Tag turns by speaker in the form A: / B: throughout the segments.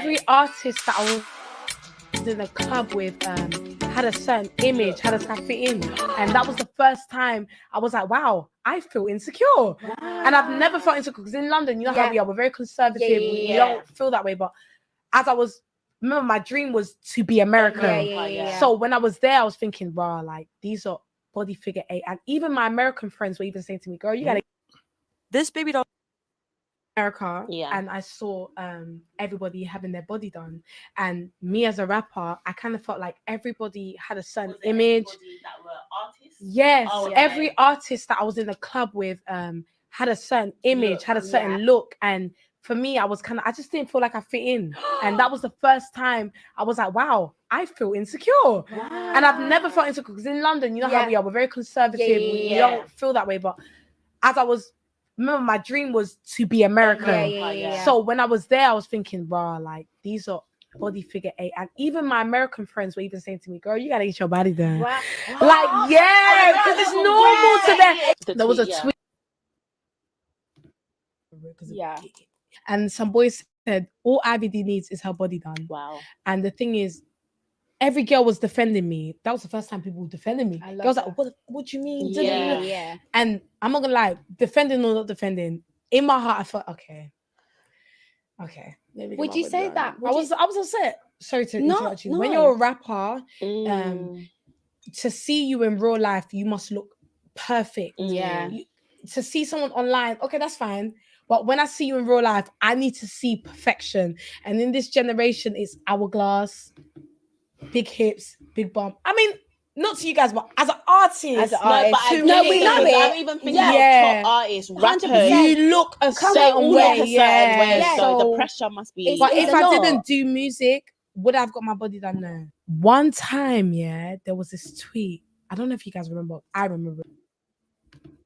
A: every artist that I was in a club with had a certain image, had a certain fit in, and that was the first time I was like, wow, I feel insecure. Wow. And I've never felt insecure because in London, you know how we are, we're very conservative. We don't feel that way. But as I was, remember, my dream was to be American. So when I was there, I was thinking, wow, like these are body figure 8, and even my American friends were even saying to me, girl, you gotta
B: This baby doll
A: America, and I saw everybody having their body done, and me as a rapper, I kind of felt like everybody had a certain image.
C: That were artists?
A: Yes, every artist that I was in the club with had a certain image, had a certain look, and for me, I just didn't feel like I fit in, and that was the first time I was like, wow, I feel insecure. Wow. And I've never felt insecure because in London, you know how we are, we're very conservative. We don't feel that way, but as I was, remember, my dream was to be American. So when I was there, I was thinking, wow, like these are body figure 8, and even my American friends were even saying to me, girl, you gotta get your body done. Wow. Like, because it's normal to them. There was a tweet. And some boys said all IBD needs is her body done.
C: Wow.
A: And the thing is, every girl was defending me. That was the first time people were defending me. Girls like, what do you mean?
C: Yeah.
A: And I'm not gonna lie, defending or not defending, in my heart I thought, okay.
D: Would you say that?
A: I was upset. Sorry to interrupt you. When you're a rapper, to see you in real life, you must look perfect. To see someone online, okay, that's fine. But when I see you in real life, I need to see perfection. And in this generation, it's hourglass, big hips, big bump. I mean, not to you guys, but as an artist,
D: we
C: love
D: it.
C: I'm even thinking of top artists, rappers.
A: You look a certain way.
C: So the pressure must be.
A: But if I didn't do music, would I have got my body done? No. One time, there was this tweet. I don't know if you guys remember. I remember.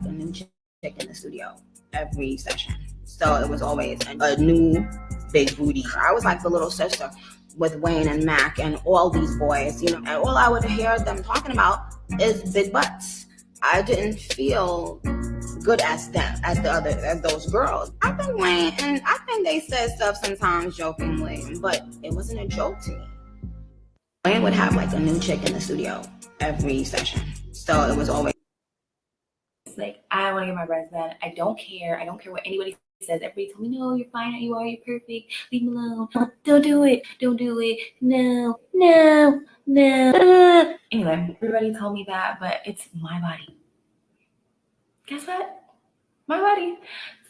E: A new chick in the studio every session. So it was always a new big booty. I was like the little sister with Wayne and Mac and all these boys, and all I would hear them talking about is big butts. I didn't feel good as them, as those girls. I think Wayne, and I think they said stuff sometimes jokingly, but it wasn't a joke to me. Wayne would have like a new chick in the studio every session. So it was always
F: like, I want to get my breasts done. I don't care what anybody says. Everybody told me, no, you're fine how you are, you're perfect, leave me alone, don't do it, no. Anyway, everybody told me that, but it's my body. Guess what? My body.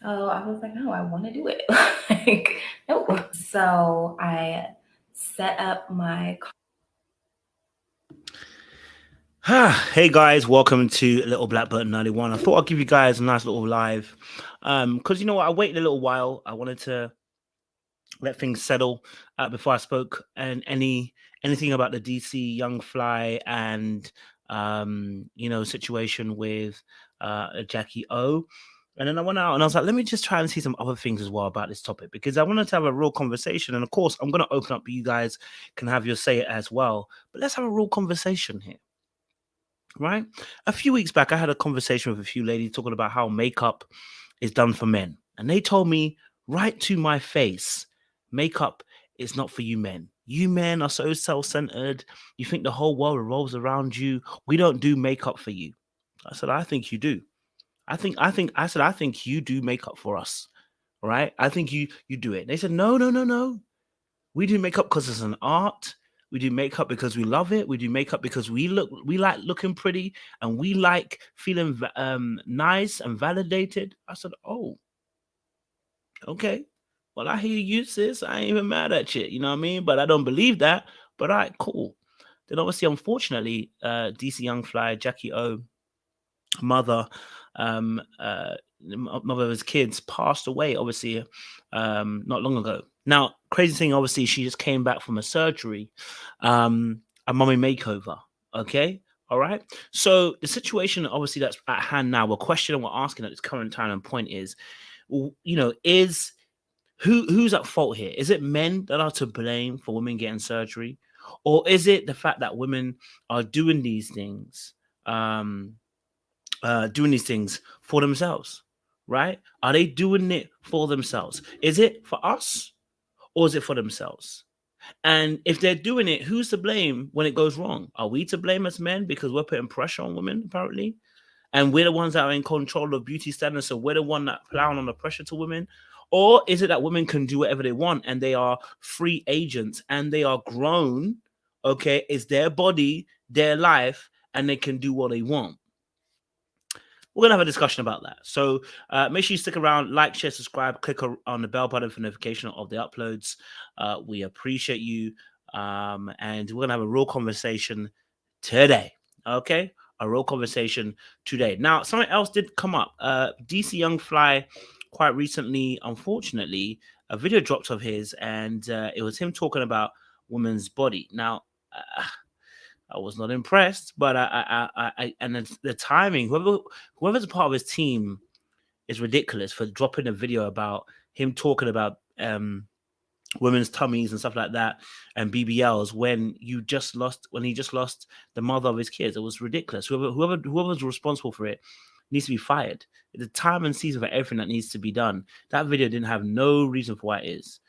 F: So I was like, no, I want to do it. Like, no. So I set up my
G: Hey guys, welcome to Little Black Button 91. I thought I'd give you guys a nice little live because you know what, I waited a little while. I wanted to let things settle before I spoke and anything about the DC Young Fly and situation with Jackie O. And then I went out and I was like, let me just try and see some other things as well about this topic, because I wanted to have a real conversation. And of course, I'm going to open up, you guys can have your say as well. But let's have a real conversation here. Right? A few weeks back, I had a conversation with a few ladies talking about how makeup is done for men. And they told me right to my face, makeup is not for you men. You men are so self-centered. You think the whole world revolves around you. We don't do makeup for you. I said, I think you do. I think you do makeup for us. Right? I think you do it. They said, no. We do makeup because it's an art. We do makeup because we love it. We do makeup because we like looking pretty and we like feeling nice and validated. I said, oh, okay. Well, I hear you, sis. I ain't even mad at you. You know what I mean? But I don't believe that. But all right, cool. Then obviously, unfortunately, DC Young Fly, Jackie O, mother of his kids, passed away, obviously, not long ago. Now, crazy thing, obviously, she just came back from a surgery, a mummy makeover. Okay, all right. So the situation, obviously, that's at hand now. We're questioning, we're asking at this current time and point is, is who's at fault here? Is it men that are to blame for women getting surgery, or is it the fact that women are doing these things, for themselves? Right? Are they doing it for themselves? Is it for us? or is it for themselves? And if they're doing it, who's to blame when it goes wrong? Are we to blame as men because we're putting pressure on women, apparently? And we're the ones that are in control of beauty standards, so we're the one that plowing on the pressure to women? Or is it that women can do whatever they want and they are free agents and they are grown, okay? It's their body, their life, and they can do what they want. We're going to have a discussion about that. So make sure you stick around, like, share, subscribe, click on the bell button for notification of the uploads. We appreciate you. And we're going to have a real conversation today. Okay? A real conversation today. Now, something else did come up. DC Young Fly, quite recently, unfortunately, a video dropped of his, and it was him talking about women's body. Now, I was not impressed, but I and the timing, whoever's a part of his team is ridiculous for dropping a video about him talking about women's tummies and stuff like that and BBLs when he just lost the mother of his kids. It was ridiculous. Whoever's responsible for it needs to be fired. The time and season for everything that needs to be done. That video didn't have no reason for why it is.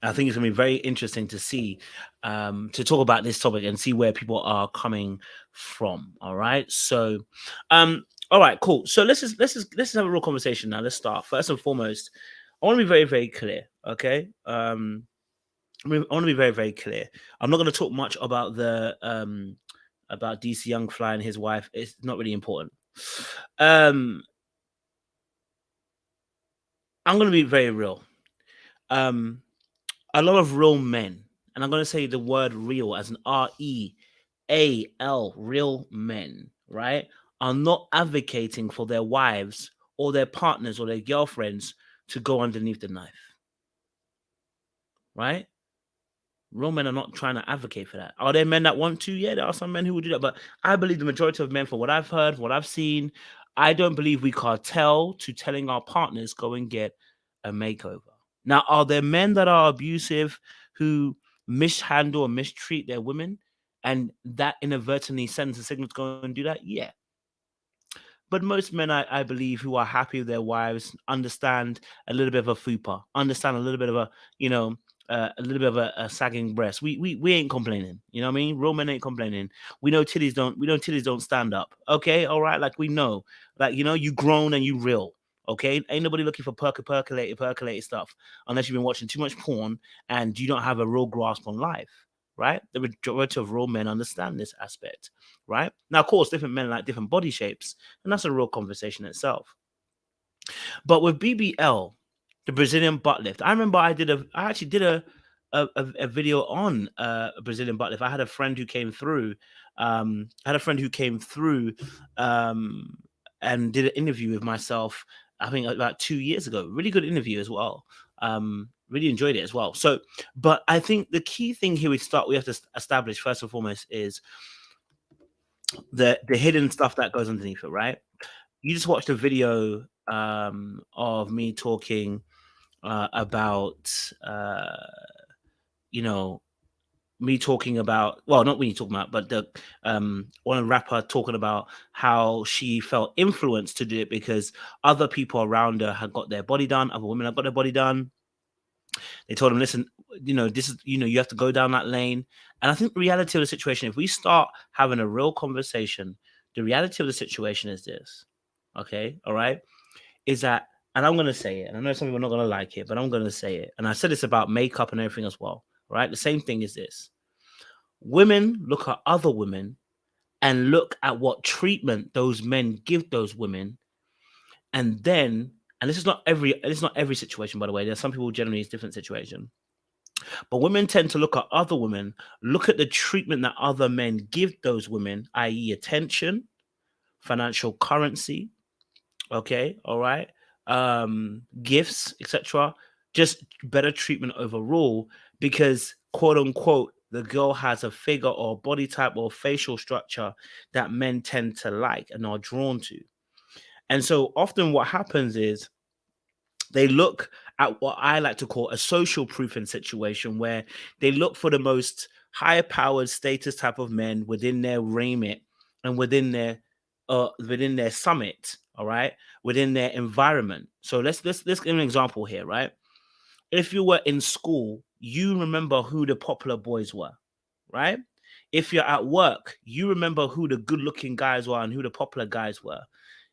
G: I think it's going to be very interesting to see, to talk about this topic and see where people are coming from. All right. So, all right, cool. So let's have a real conversation now. Let's start. First and foremost, I want to be very, very clear. Okay. I want to be very, very clear. I'm not going to talk much about about DC Young Fly and his wife. It's not really important. I'm going to be very real. A lot of real men, and I'm going to say the word real as an REAL, real men, right, are not advocating for their wives or their partners or their girlfriends to go underneath the knife, right? Real men are not trying to advocate for that. Are there men that want to? Yeah, there are some men who will do that, but I believe the majority of men, from what I've heard, what I've seen, I don't believe we cartel to telling our partners go and get a makeover. Now, are there men that are abusive who mishandle or mistreat their women and that inadvertently sends a signal to go and do that? Yeah. But most men, I believe, who are happy with their wives understand a little bit of a fupa, understand a little bit of a, a little bit of a sagging breast. We ain't complaining. You know what I mean? Real men ain't complaining. We know titties don't stand up. Okay, all right. Like we know, like you grown and you real. Okay, ain't nobody looking for percolated stuff unless you've been watching too much porn and you don't have a real grasp on life, right? The majority of real men understand this aspect, right? Now, of course, different men like different body shapes, and that's a real conversation itself. But with BBL, the Brazilian butt lift, I remember I actually did a video on a Brazilian butt lift. I had a friend who came through. And did an interview with myself, I think about 2 years ago. Really good interview as well. Really enjoyed it as well. So, but I think the key thing here we have to establish first and foremost is the hidden stuff that goes underneath it, right? You just watched a video of me talking about me talking about, well, not me talking about, but the one rapper talking about how she felt influenced to do it because other people around her had got their body done, other women had got their body done. They told him, listen, this is, you have to go down that lane. And I think the reality of the situation, if we start having a real conversation, the reality of the situation is this, okay, all right, is that, and I'm going to say it, and I know some people are not going to like it, but I'm going to say it. And I said this about makeup and everything as well, right? The same thing is this. Women look at other women and look at what treatment those men give those women. And then, and this is not every situation, by the way. There's some people generally it's a different situation. But women tend to look at other women, look at the treatment that other men give those women, i.e. attention, financial currency, okay, all right, gifts, etc. Just better treatment overall because, quote unquote, the girl has a figure or body type or facial structure that men tend to like and are drawn to. And so often what happens is they look at what I like to call a social proofing situation where they look for the most higher powered status type of men within their remit and within their summit, all right, within their environment. So let's give an example here, right? If you were in school, you remember who the popular boys were, right? If you're at work, you remember who the good-looking guys were and who the popular guys were.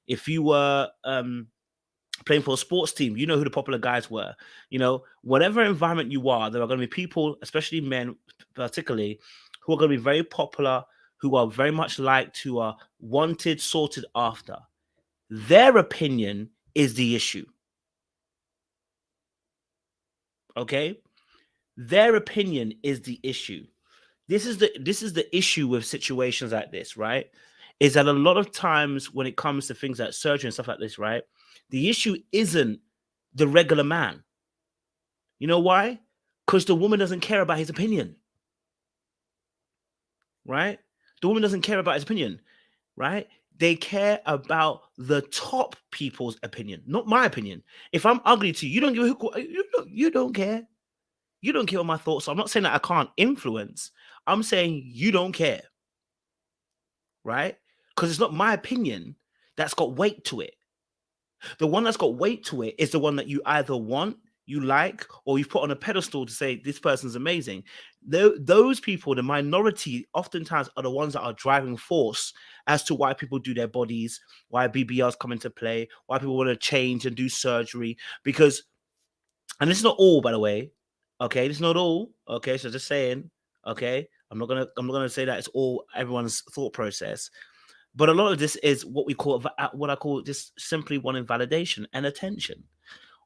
G: If you were playing for a sports team, you know who the popular guys were. You know, whatever environment you are, there are going to be people, especially men particularly, who are going to be very popular, who are very much liked, who are wanted, sorted after. Their opinion is the issue. Okay? Their opinion is the issue. This is the issue with situations like this, right? Is that a lot of times when it comes to things like surgery and stuff like this, right? The issue isn't the regular man. You know why? Because the woman doesn't care about his opinion. Right? The woman doesn't care about his opinion. Right? They care about the top people's opinion, not my opinion. If I'm ugly to you, you don't give a hook. You don't care. You don't care what my thoughts are. I'm not saying that I can't influence. I'm saying you don't care. Right? Because it's not my opinion that's got weight to it. The one that's got weight to it is the one that you either want, you like, or you've put on a pedestal to say this person's amazing. Those people, the minority, oftentimes are the ones that are driving force as to why people do their bodies, why BBLs come into play, why people want to change and do surgery. Because, and this is not all, by the way. Okay, this is not all. Okay, so just saying. Okay, I'm not gonna say that it's all everyone's thought process. But a lot of this is what I call just simply wanting validation and attention.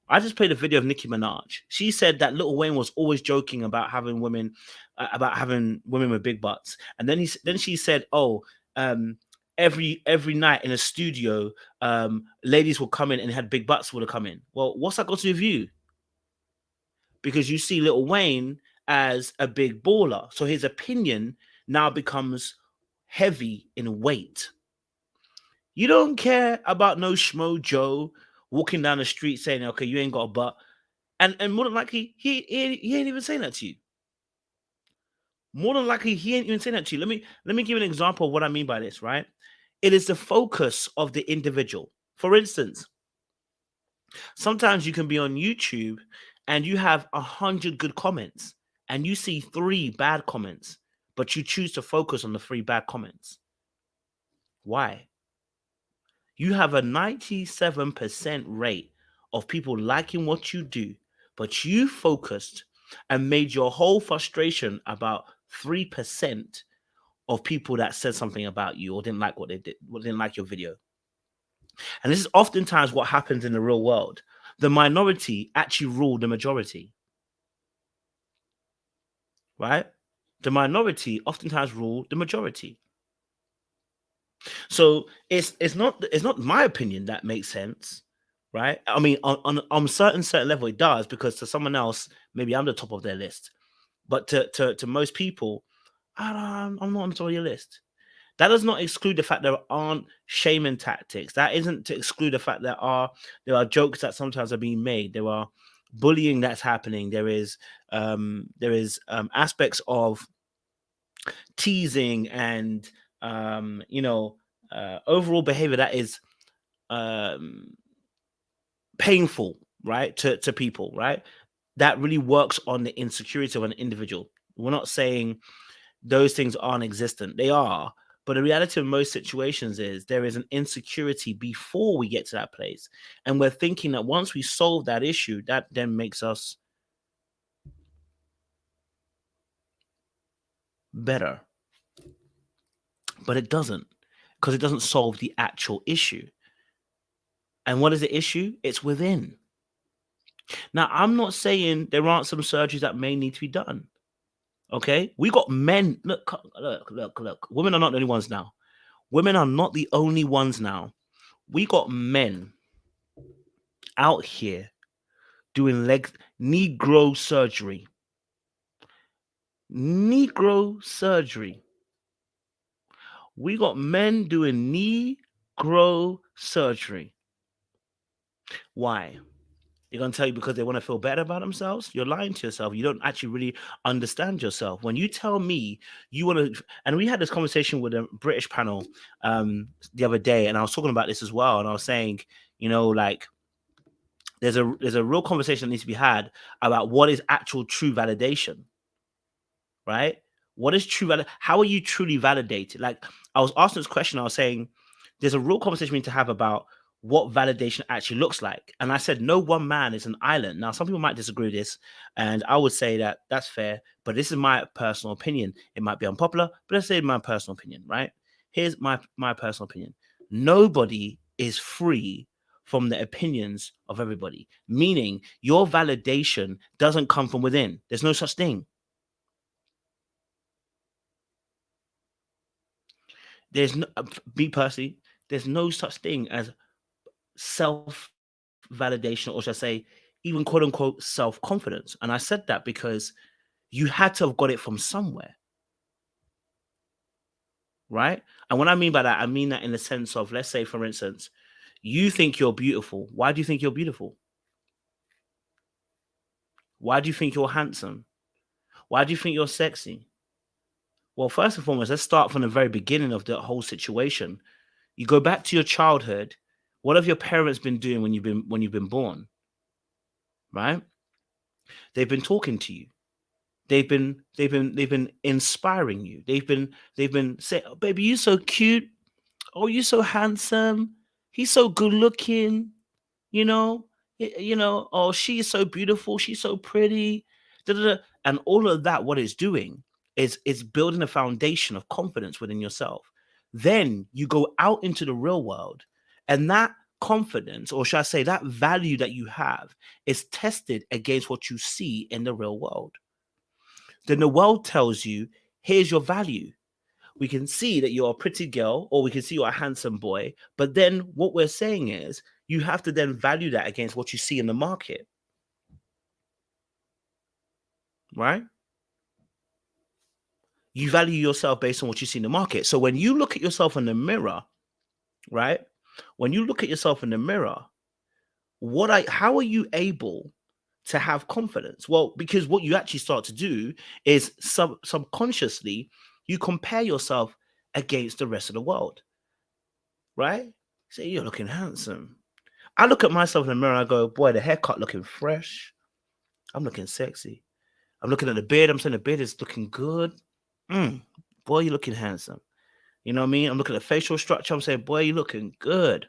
G: I just played a video of Nicki Minaj. She said that Lil Wayne was always joking about having women with big butts, and then she said, "Oh, every night in a studio, ladies will come in and had big butts would come in." Well, what's that got to do with you? Because you see Lil Wayne as a big baller, so his opinion now becomes heavy in weight. You don't care about no schmo Joe walking down the street saying, "Okay, you ain't got a butt," and more than likely he ain't even saying that to you. More than likely he ain't even saying that to you. Let me give you an example of what I mean by this. Right? It is the focus of the individual. For instance, sometimes you can be on YouTube and you have 100 good comments and you see 3 bad comments, but you choose to focus on the 3 bad comments. Why? You have a 97% rate of people liking what you do, but you focused and made your whole frustration about 3% of people that said something about you or didn't like what they did, or didn't like your video. And this is oftentimes what happens in the real world. The minority actually rule the majority. Right? The minority oftentimes rule the majority. So it's not my opinion that makes sense, right? I mean, on certain level it does, because to someone else maybe I'm the top of their list, but to most people, I'm not on the top of your list. That does not exclude the fact there aren't shaming tactics. That isn't to exclude the fact there are jokes that sometimes are being made. There are bullying that's happening. There is aspects of teasing and overall behavior that is painful, right, to people, right? That really works on the insecurity of an individual. We're not saying those things aren't existent. They are. But the reality of most situations is there is an insecurity before we get to that place. And we're thinking that once we solve that issue, that then makes us better. But it doesn't, because it doesn't solve the actual issue. And what is the issue? It's within. Now, I'm not saying there aren't some surgeries that may need to be done. Okay? We got men. Look. Women are not the only ones now. Women are not the only ones now. We got men out here doing Negro surgery. Negro surgery. We got men doing Negro surgery. Why? They're going to tell you because they want to feel better about themselves. You're lying to yourself. You don't actually really understand yourself. When you tell me you want to, and we had this conversation with a British panel the other day, and I was talking about this as well. And I was saying, you know, like, there's a real conversation that needs to be had about what is actual true validation, right? What is true validation? How are you truly validated? Like, I was asking this question. I was saying, there's a real conversation we need to have about what validation actually looks like. And I said, no one man is an island. Now, some people might disagree with this, and I would say that that's fair, but this is my personal opinion. It might be unpopular, but let's say my personal opinion, right? Here's my personal opinion. Nobody is free from the opinions of everybody, meaning your validation doesn't come from within. There's no such thing. There's no, me personally, there's no such thing as self-validation, or should I say, even quote unquote self-confidence. And I said that because you had to have got it from somewhere, right? And what I mean by that, I mean that in the sense of, let's say, for instance, you think you're beautiful. Why do you think you're beautiful? Why do you think you're handsome? Why do you think you're sexy? Well, first and foremost, let's start from the very beginning of the whole situation. You go back to your childhood. What have your parents been doing when you've been born? Right? They've been talking to you. They've been inspiring you. They've been saying, oh, baby, you're so cute. Oh, you're so handsome. He's so good looking. You know, oh, she is so beautiful. She's so pretty. Da, da, da. And all of that, what it's doing is building a foundation of confidence within yourself. Then you go out into the real world, and that confidence, or should I say that value that you have, is tested against what you see in the real world. Then the world tells you, here's your value. We can see that you're a pretty girl, or we can see you're a handsome boy. But then what we're saying is you have to then value that against what you see in the market. Right? You value yourself based on what you see in the market. So when you look at yourself in the mirror, right? When you look at yourself in the mirror, how are you able to have confidence? Well, because what you actually start to do is subconsciously, you compare yourself against the rest of the world, right? Say, you're looking handsome. I look at myself in the mirror and I go, boy, the haircut looking fresh. I'm looking sexy. I'm looking at the beard. I'm saying the beard is looking good. Boy, you're looking handsome. You know what I mean? I'm looking at the facial structure. I'm saying, boy, you're looking good.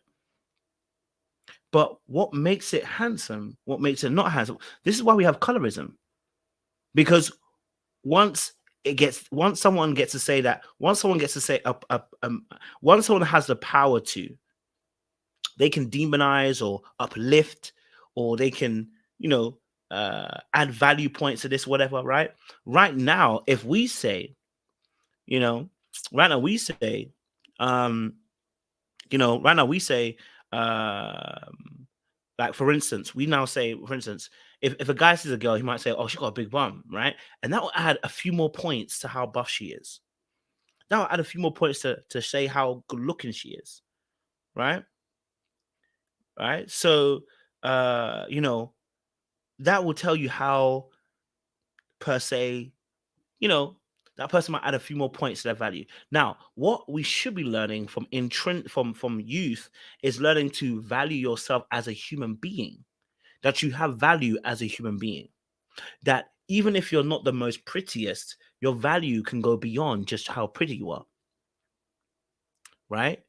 G: But what makes it handsome? What makes it not handsome? This is why we have colorism. Because once someone has the power to, they can demonize or uplift, or they can, add value points to this, whatever, right? Right now, if we say, like, for instance, we now say, for instance, if a guy sees a girl, he might say, oh, she got a big bum, right? And that will add a few more points to how buff she is. That will add a few more points to say how good looking she is, right? Right? So, that will tell you how, per se, that person might add a few more points to their value. Now, what we should be learning from youth is learning to value yourself as a human being, that you have value as a human being, that even if you're not the most prettiest, your value can go beyond just how pretty you are, right?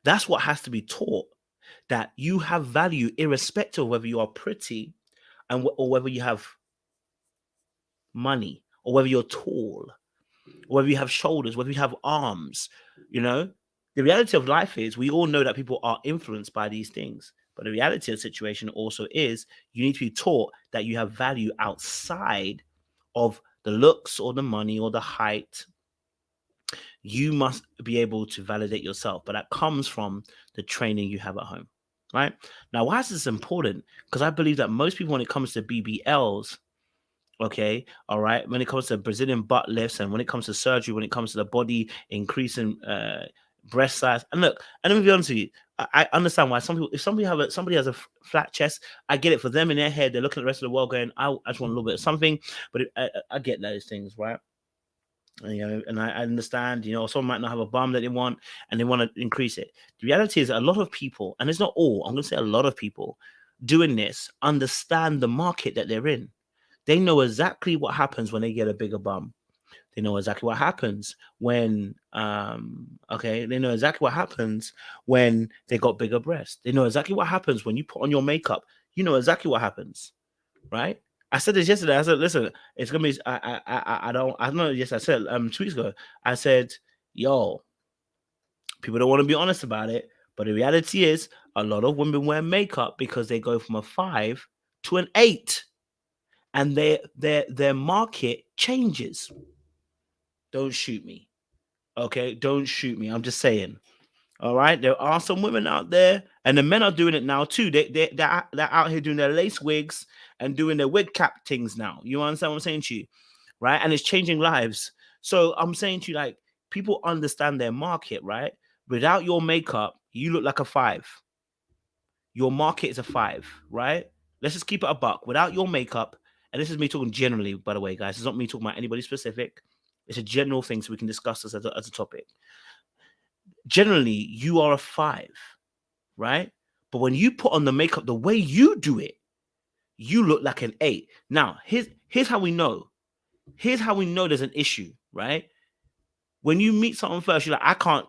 G: That's what has to be taught, that you have value irrespective of whether you are pretty or whether you have money, or whether you're tall, whether you have shoulders, whether you have arms. The reality of life is we all know that people are influenced by these things. But the reality of the situation also is you need to be taught that you have value outside of the looks or the money or the height. You must be able to validate yourself, but that comes from the training you have at home, right? Now, why is this important? Because I believe that most people, when it comes to BBLs, okay, all right, when it comes to Brazilian butt lifts, and when it comes to surgery, when it comes to the body increasing breast size, and look, and let me be honest with you, I understand why some people, if somebody has a flat chest, I get it. For them in their head, they're looking at the rest of the world going, I just want a little bit of something. But I get those things, right? And, and I understand, someone might not have a bum that they want and they want to increase it. The reality is a lot of people, and it's not all, I'm going to say a lot of people doing this understand the market that they're in. They know exactly what happens when they get a bigger bum. They know exactly what happens when, they know exactly what happens when they got bigger breasts. They know exactly what happens when you put on your makeup. You know exactly what happens, right? I said this yesterday. I said, listen, it's gonna be. I don't know. Yes, I said 2 weeks ago. I said, yo, people don't want to be honest about it, but the reality is, a lot of women wear makeup because they go from a 5 to an 8, and their market changes. Don't shoot me. Okay, don't shoot me. I'm just saying. All right, there are some women out there, and the men are doing it now too. They're out here doing their lace wigs and doing their wig cap things now. You understand what I'm saying to you, right? And it's changing lives. So I'm saying to you, like, people understand their market, right? Without your makeup, you look like a 5. Your market is a 5, right? Let's just keep it a buck. Without your makeup, and this is me talking generally, by the way, guys. It's not me talking about anybody specific. It's a general thing, so we can discuss this as a topic. Generally, you are a 5, right? But when you put on the makeup the way you do it, you look like an 8. Now, here's how we know. Here's how we know there's an issue, right? When you meet someone first, you're like, I can't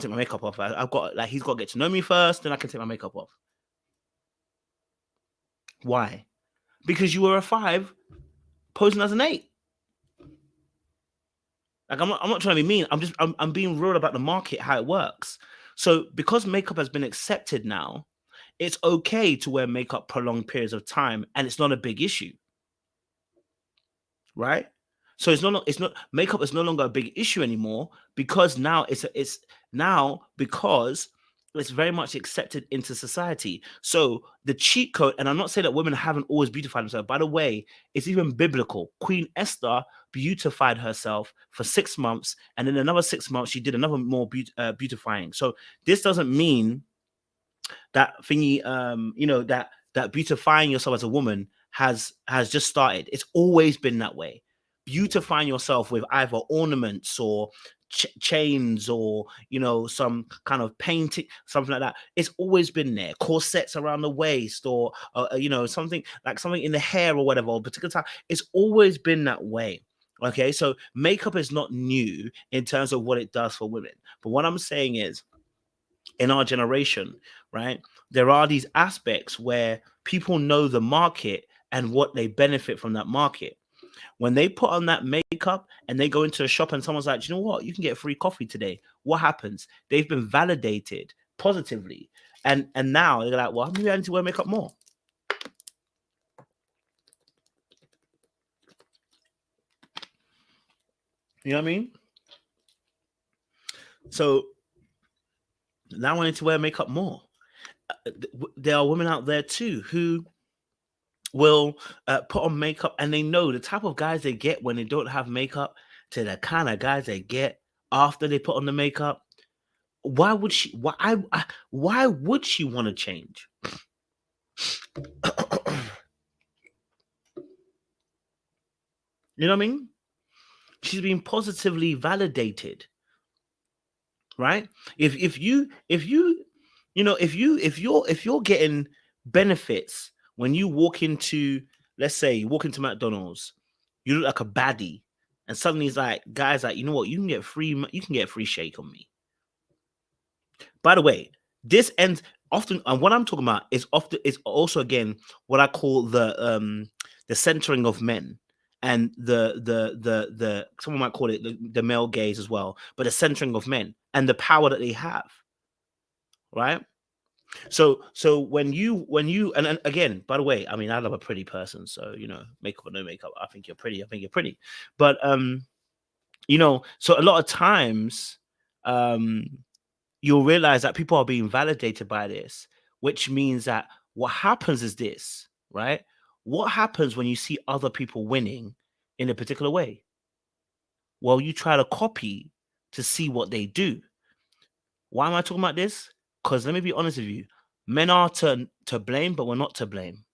G: take my makeup off. I've got, like, he's got to get to know me first, then I can take my makeup off. Why? Because you were a 5 posing as an 8. Like, I'm not trying to be mean. I'm being real about the market, how it works. So because makeup has been accepted now, it's okay to wear makeup prolonged periods of time, and it's not a big issue, right? So makeup is no longer a big issue anymore, because now because it's very much accepted into society. So the cheat code, and I'm not saying that women haven't always beautified themselves. By the way, it's even biblical. Queen Esther beautified herself for 6 months, and in another 6 months, she did another more beautifying. So this doesn't mean that thingy, that beautifying yourself as a woman has just started. It's always been that way. Beautifying yourself with either ornaments or chains or some kind of painting, something like that, it's always been there. Corsets around the waist, or something in the hair or whatever, or a particular time. It's always been that way. Okay, so makeup is not new in terms of what it does for women, but what I'm saying is, in our generation, right, there are these aspects where people know the market and what they benefit from that market. When they put on that makeup and they go into a shop and someone's like, you know what, you can get free coffee today. What happens? They've been validated positively. And now they're like, well, maybe I need to wear makeup more. You know what I mean? So now I need to wear makeup more. There are women out there too who will put on makeup, and they know the type of guys they get when they don't have makeup to the kind of guys they get after they put on the makeup. Why would she want to change? You know what I mean? She's being positively validated, right? If you're getting benefits when you walk into, let's say you walk into McDonald's, you look like a baddie, and suddenly it's like, guys, like, you know what, you can get free shake on me. By the way, this ends often, and what I'm talking about is also again what I call the centering of men, and the someone might call it the male gaze as well, but the centering of men and the power that they have, right? So when you and again, by the way, I mean, I love a pretty person, so makeup or no makeup, I think you're pretty. But so a lot of times you'll realize that people are being validated by this, which means that what happens is this, right? What happens when you see other people winning in a particular way? Well, you try to copy to see what they do. Why am I talking about this? Because let me be honest with you, men are to blame, but we're not to blame,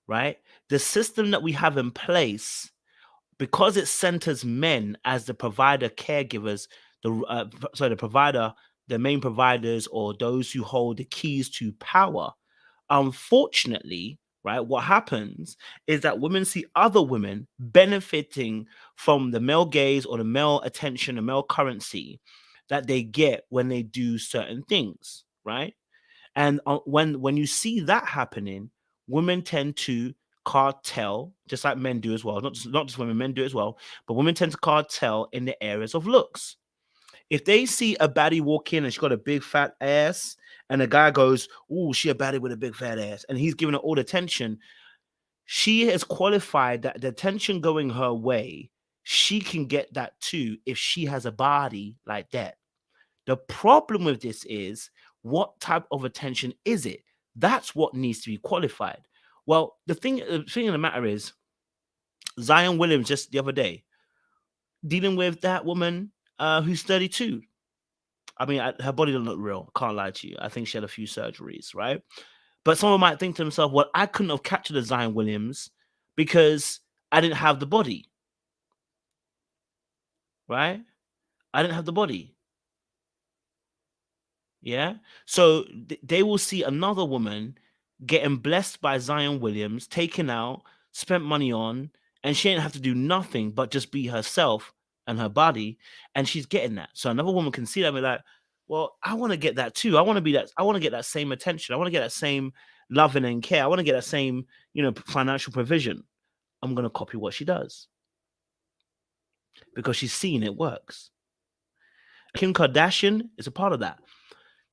G: right? The system that we have in place, because it centers men as the provider, caregivers, the provider, the main providers, or those who hold the keys to power. Unfortunately, right, what happens is that women see other women benefiting from the male gaze or the male attention, the male currency that they get when they do certain things, right? And when you see that happening, women tend to cartel, just like men do as well. Not just women, men do as well. But women tend to cartel in the areas of looks. If they see a baddie walk in and she's got a big fat ass, and the guy goes, "Ooh, she a baddie with a big fat ass," and he's giving her all the attention, she has qualified that the attention going her way, she can get that too if she has a body like that. The problem with this is, what type of attention is it? That's what needs to be qualified. Well, the thing of the matter is, Zion Williams just the other day dealing with that woman who's 32. I mean, her body doesn't look real. I can't lie to you. I think she had a few surgeries, right? But someone might think to themselves, well, I couldn't have captured a Zion Williams because I didn't have the body, right? I didn't have the body. Yeah. So they will see another woman getting blessed by Zion Williams, taken out, spent money on, and she didn't have to do nothing but just be herself and her body, and she's getting that. So another woman can see that and be like, well, I want to get that too. I want to be that. I want to get that same attention. I want to get that same loving and care. I want to get that same, financial provision. I'm going to copy what she does because she's seen it works. Kim Kardashian is a part of that.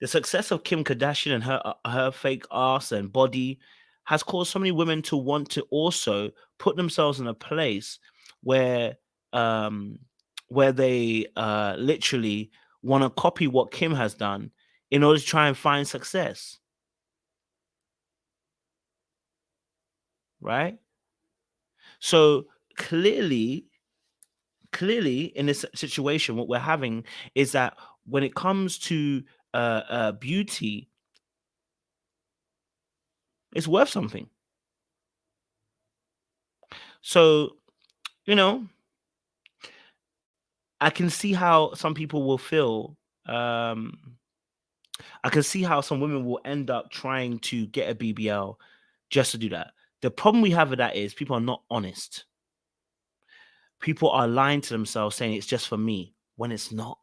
G: The success of Kim Kardashian and her fake ass and body has caused so many women to want to also put themselves in a place where they literally want to copy what Kim has done in order to try and find success. Right? So clearly in this situation, what we're having is that when it comes to beauty, it's worth something. So, I can see how some people will feel. I can see how some women will end up trying to get a BBL just to do that. The problem we have with that is people are not honest. People are lying to themselves, saying it's just for me when it's not.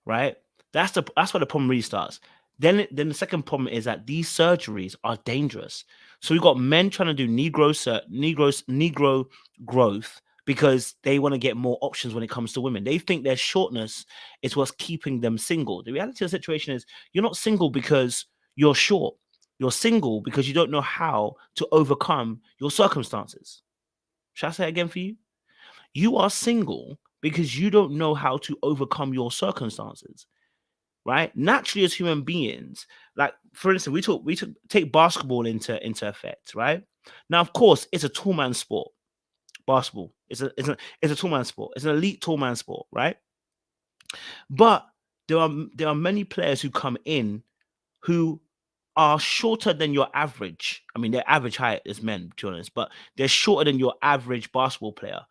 G: Right? That's where the problem really starts. Then the second problem is that these surgeries are dangerous. So we've got men trying to do Negro growth because they want to get more options when it comes to women. They think their shortness is what's keeping them single. The reality of the situation is you're not single because you're short. You're single because you don't know how to overcome your circumstances. Shall I say it again for you? You are single because you don't know how to overcome your circumstances. Right? Naturally, as human beings, like for instance, we take basketball into effect, right? Now, of course, it's a tall man sport. Basketball it's a tall man sport. It's an elite tall man sport, right? But there are many players who come in who are shorter than your average. I mean, their average height is men, to be honest, but they're shorter than your average basketball player.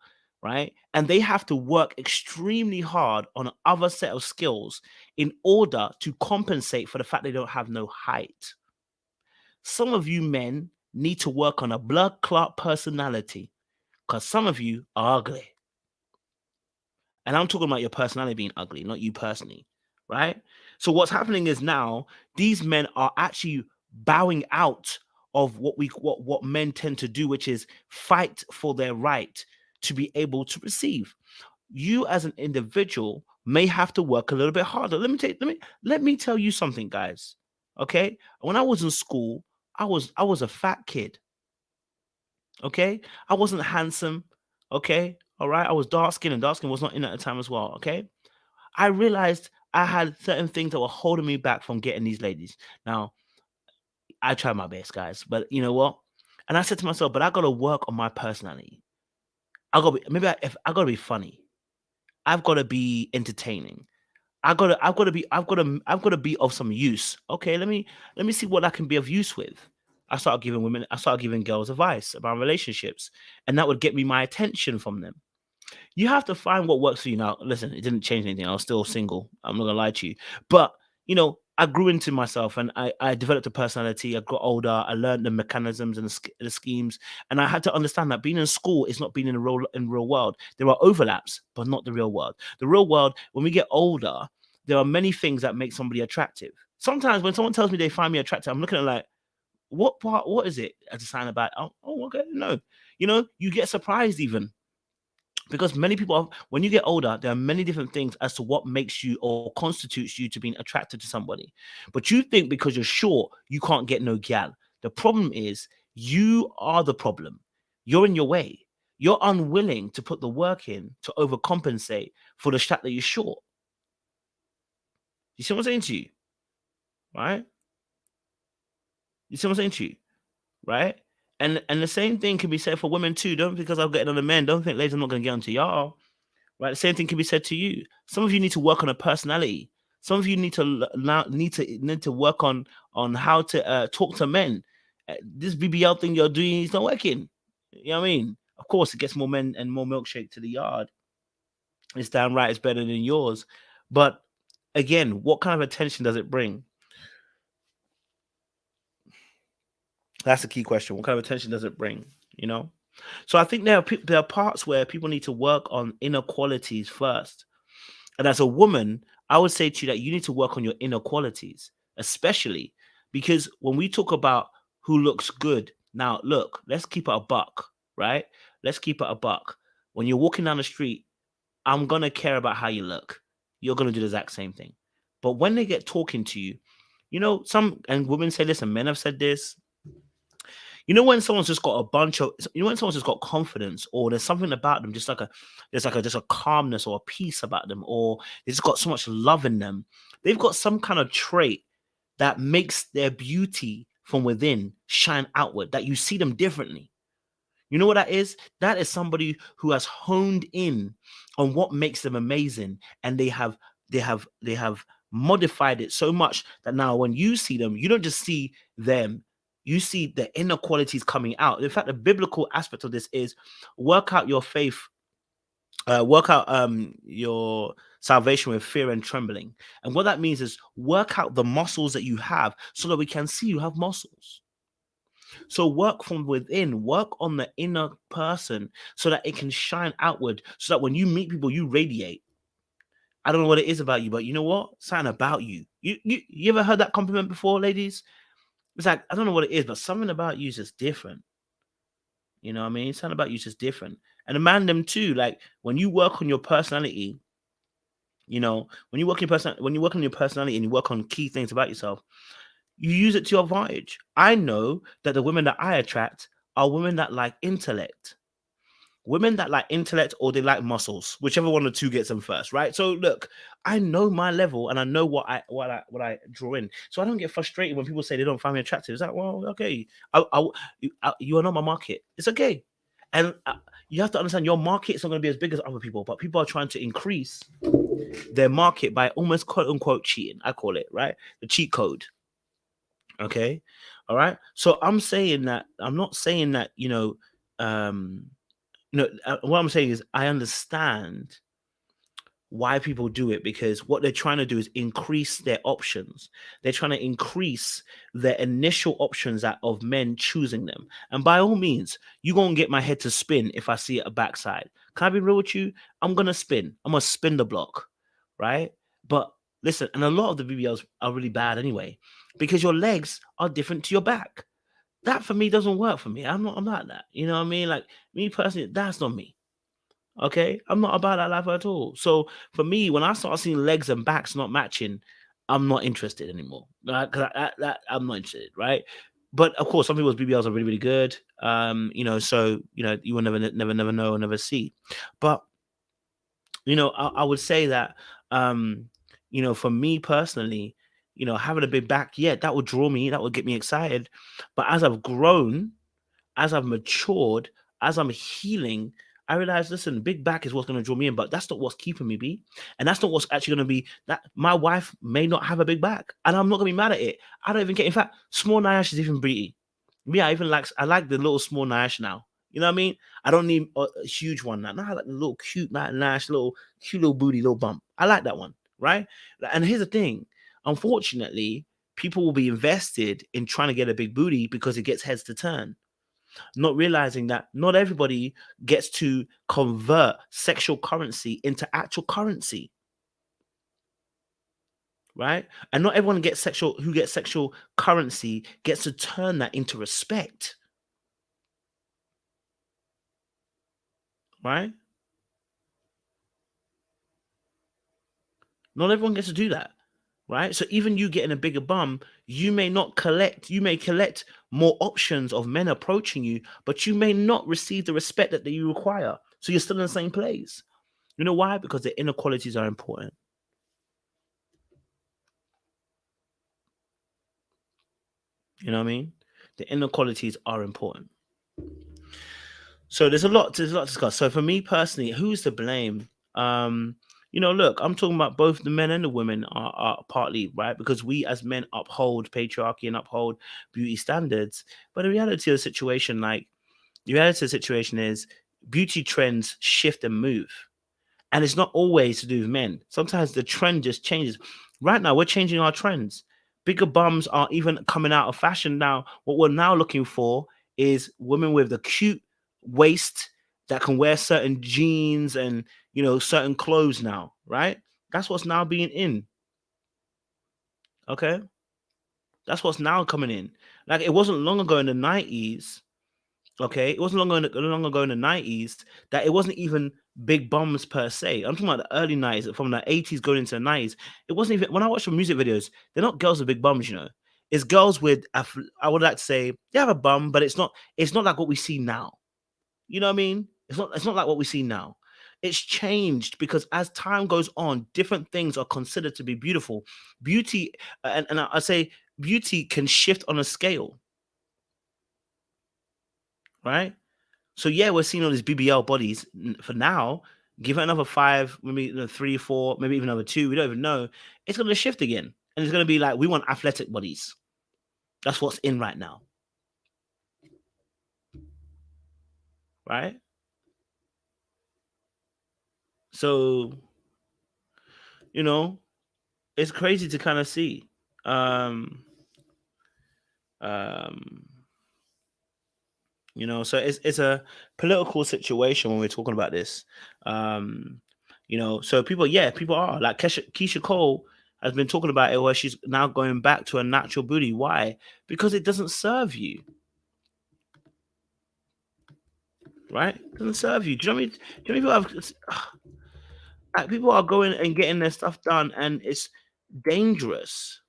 G: Right? And they have to work extremely hard on other set of skills in order to compensate for the fact they don't have no height. Some of you men need to work on a blood clot personality because some of you are ugly. And I'm talking about your personality being ugly, not you personally, right? So what's happening is now these men are actually bowing out of what men tend to do, which is fight for their right to be able to receive. You as an individual may have to work a little bit harder. Let me tell you something, guys. Okay? When I was in school, I was a fat kid. Okay? I wasn't handsome. Okay? All right? I was dark skinned, and dark skin was not in at the time as well. Okay? I realized I had certain things that were holding me back from getting these ladies. Now, I tried my best, guys, but you know what? And I said to myself, but I got to work on my personality. I gotta be funny. I've got to be entertaining. I've got to be of some use. Okay, let me see what I can be of use with. I started giving girls advice about relationships, and that would get me my attention from them. You have to find what works for you. Now, listen, it didn't change anything. I was still single. I'm not gonna lie to you, but I grew into myself, and I developed a personality. I got older. I learned the mechanisms and the schemes, and I had to understand that being in school is not being in real world. There are overlaps, but not the real world. The real world, when we get older, there are many things that make somebody attractive. Sometimes when someone tells me they find me attractive, I'm looking at like, what is it as a sign about? Oh, okay, no. You get surprised even. Because many people, when you get older, there are many different things as to what makes you or constitutes you to being attracted to somebody. But you think because you're short, you can't get no gal. The problem is you are the problem. You're in your way. You're unwilling to put the work in to overcompensate for the fact that you're short. You see what I'm saying to you? Right? You see what I'm saying to you? Right? And the same thing can be said for women too. Don't because I'm getting on the men, don't think ladies are not going to get onto y'all. Right? The same thing can be said to you. Some of you need to work on a personality. Some of you need to work on how to talk to men. This BBL thing you're doing is not working. You know what I mean? Of course, it gets more men and more milkshake to the yard. It's downright, it's better than yours. But again, what kind of attention does it bring? That's the key question. What kind of attention does it bring? So I think there are parts where people need to work on inequalities first. And as a woman, I would say to you that you need to work on your inequalities, especially because when we talk about who looks good, now look, let's keep it a buck, right? Let's keep it a buck. When you're walking down the street, I'm going to care about how you look. You're going to do the exact same thing. But when they get talking to you, and women say this and men have said this, when someone's just got when someone's just got confidence, or there's something about them, just a calmness or a peace about them, or they just got so much love in them, they've got some kind of trait that makes their beauty from within shine outward, that you see them differently. You know what that is? That is somebody who has honed in on what makes them amazing, and they have modified it so much that now when you see them, you don't just see them, you see the inequalities coming out. In fact, the biblical aspect of this is work out your faith, work out your salvation with fear and trembling. And what that means is work out the muscles that you have so that we can see you have muscles. So work from within, work on the inner person so that it can shine outward, so that when you meet people, you radiate. I don't know what it is about you, but you know what? Something about you. You ever heard that compliment before, ladies? It's like, I don't know what it is, but something about you is just different. You know what I mean? Something about you is just different. And the man them too, like when you work on your personality, when you work on your personality and you work on key things about yourself, you use it to your advantage. I know that the women that I attract are women that like intellect. Women that like intellect, or they like muscles, whichever one of the two gets them first, right? So look, I know my level and I know what I draw in. So I don't get frustrated when people say they don't find me attractive. It's like, well, okay, you are not my market. It's okay. And you have to understand your market is not going to be as big as other people, but people are trying to increase their market by almost quote unquote cheating. I call it, right? The cheat code. Okay. All right. So I'm not saying that, what I'm saying is I understand why people do it, because what they're trying to do is increase their options. They're trying to increase their initial options of men choosing them. And by all means, you're going to get my head to spin if I see a backside. Can I be real with you? I'm going to spin. I'm going to spin the block, right? But listen, and a lot of the BBLs are really bad anyway, because your legs are different to your back. That for me doesn't work for me. I'm not like that. You know what I mean? Like me personally, that's not me. Okay, I'm not about that life at all. So for me, when I start seeing legs and backs not matching, I'm not interested anymore. Right? Because I'm not interested, right? But of course, some people's BBLs are really, really good. So you will never know or never see. But I would say that for me personally, having a big back, yeah, that would draw me, that would get me excited. But as I've grown, as I've matured, as I'm healing, I realized, listen, big back is what's going to draw me in, but that's not what's keeping me, B. And that's not what's actually going to be that my wife may not have a big back. And I'm not going to be mad at it. I don't even care. In fact, small Nyash is even pretty. Me, I like the little small Nyash now. You know what I mean? I don't need a huge one now. Now I like the little cute Nyash, cute little booty, little bump. I like that one, right? And here's the thing. Unfortunately, people will be invested in trying to get a big booty because it gets heads to turn, not realizing that not everybody gets to convert sexual currency into actual currency, right? And not everyone who gets sexual currency gets to turn that into respect, right? Not everyone gets to do that, right? So even you getting a bigger bum, you may collect more options of men approaching you, but you may not receive the respect that you require. So you're still in the same place. You know why? Because the inequalities are important. You know what I mean? The inequalities are important. So there's a lot to discuss. So for me personally, who's to blame? Look, I'm talking about both the men and the women are partly, right? Because we as men uphold patriarchy and uphold beauty standards. But the reality of the situation is beauty trends shift and move. And it's not always to do with men. Sometimes the trend just changes. Right now, we're changing our trends. Bigger bums are even coming out of fashion now. What we're now looking for is women with the cute waist that can wear certain jeans and, certain clothes now, right? That's what's now being in. Okay? That's what's now coming in. Like, it wasn't long ago in the 90s, okay? It wasn't long ago in the 90s that it wasn't even big bums per se. I'm talking about the early 90s, from the 80s going into the 90s. It wasn't even, when I watch the music videos, they're not girls with big bums, It's girls with, I would like to say, they have a bum, but it's not like what we see now. You know what I mean? It's not like what we see now. It's changed because as time goes on, different things are considered to be beautiful. Beauty, and I say beauty can shift on a scale, right? So yeah, we're seeing all these BBL bodies for now. Give it another 5, maybe 3, 4, maybe even another 2. We don't even know. It's going to shift again, and it's going to be like, we want athletic bodies. That's what's in right now, right? So, it's crazy to kind of see. So it's a political situation when we're talking about this. So people are like Keisha Cole has been talking about it, where she's now going back to a natural booty. Why? Because it doesn't serve you. Right? It doesn't serve you. Do you know what I mean? People are going and getting their stuff done, and it's dangerous.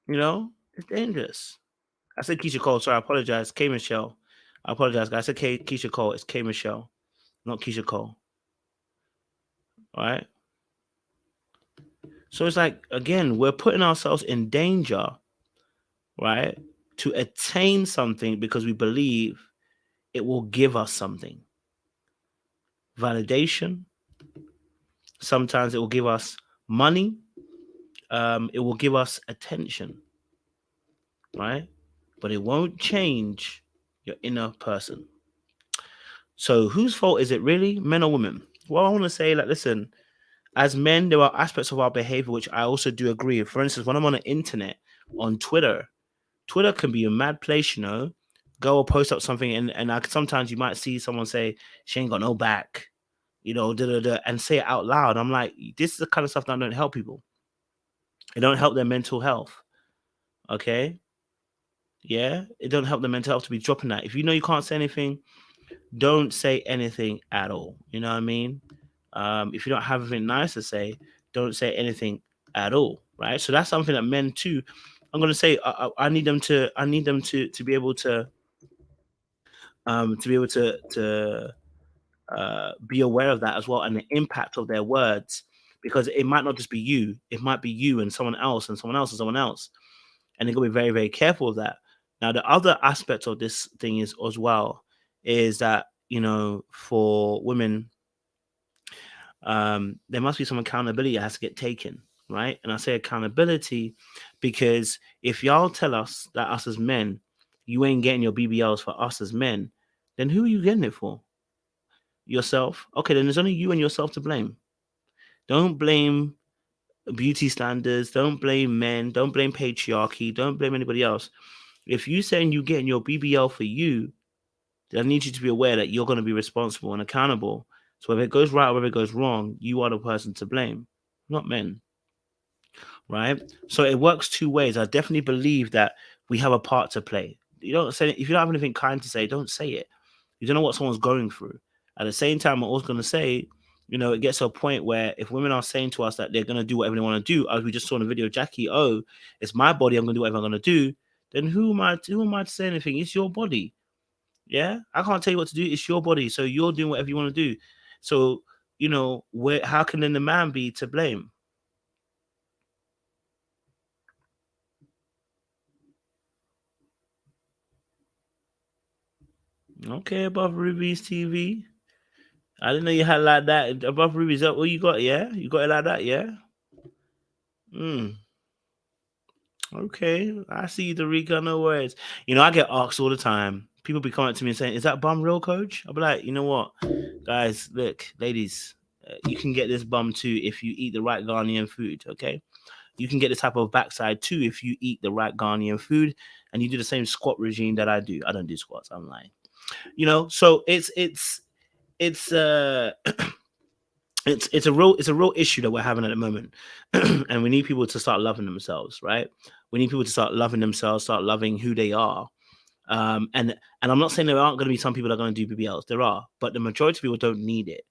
G: It's dangerous. I said Keisha Cole. Sorry, I apologize. K Michelle. I apologize, guys. I said Keisha Cole. It's K Michelle, not Keisha Cole. All right. So it's like, again, we're putting ourselves in danger, right, to attain something because we believe it will give us something. Validation. Sometimes it will give us money. It will give us attention, right? But it won't change your inner person. So whose fault is it really, men or women? Well, I want to say, like, listen, as men, there are aspects of our behavior which I also do agree with. For instance, when I'm on the internet, on Twitter can be a mad place, Go or post up something, and sometimes you might see someone say, she ain't got no back, and say it out loud. I'm like, this is the kind of stuff that don't help people. It don't help their mental health. Okay? Yeah? It don't help their mental health to be dropping that. If you know you can't say anything, don't say anything at all. You know what I mean? If you don't have anything nice to say, don't say anything at all, right? So that's something that men too. I'm gonna say I need them to be able to be aware of that as well, and the impact of their words, because it might not just be you; it might be you and someone else and someone else and someone else. and they're gonna be very, very careful of that. Now, the other aspect of this thing is as well is that, you know, for women, there must be some accountability that has to get taken, right? And I say accountability because if y'all tell us that us as men, you ain't getting your BBLs for us as men, then who are you getting it for? Yourself? Okay, then there's only you and yourself to blame. Don't blame beauty standards. Don't blame men. Don't blame patriarchy. Don't blame anybody else. If you saying you getting your BBL for you, then I need you to be aware that you're going to be responsible and accountable. So whether it goes right or whether it goes wrong, you are the person to blame, not men. Right? So it works two ways. I definitely believe that we have a part to play. You don't say, if you don't have anything kind to say, don't say it. You don't know what someone's going through. At the same time, I'm always going to say, you know, it gets to a point where if women are saying to us that they're going to do whatever they want to do, as we just saw in the video, Jackie, oh, it's my body, I'm going to do whatever I'm going to do, then who am I to say anything? It's your body. Yeah, I can't tell you what to do. It's your body. So you're doing whatever you want to do. So, you know, how can then the man be to blame? Okay, above Ruby's TV. I didn't know you had like that. Above Ruby's up. What you got? Yeah, you got it like that. Yeah. Okay, I see you, Darica. No worries. You know, I get asked all the time. People be coming to me and saying, "Is that bum real, coach?" I'll be like, you know what, guys, look, ladies, you can get this bum too if you eat the right Ghanaian food. Okay, you can get this type of backside too if you eat the right Ghanaian food and you do the same squat regime that I do. I don't do squats. I'm lying. You know, so it's it's a real issue that we're having at the moment, and we need people to start loving themselves, right? We need people to start loving themselves, start loving who they are. And I'm not saying there aren't going to be some people that are going to do BBLs. There are, but the majority of people don't need it.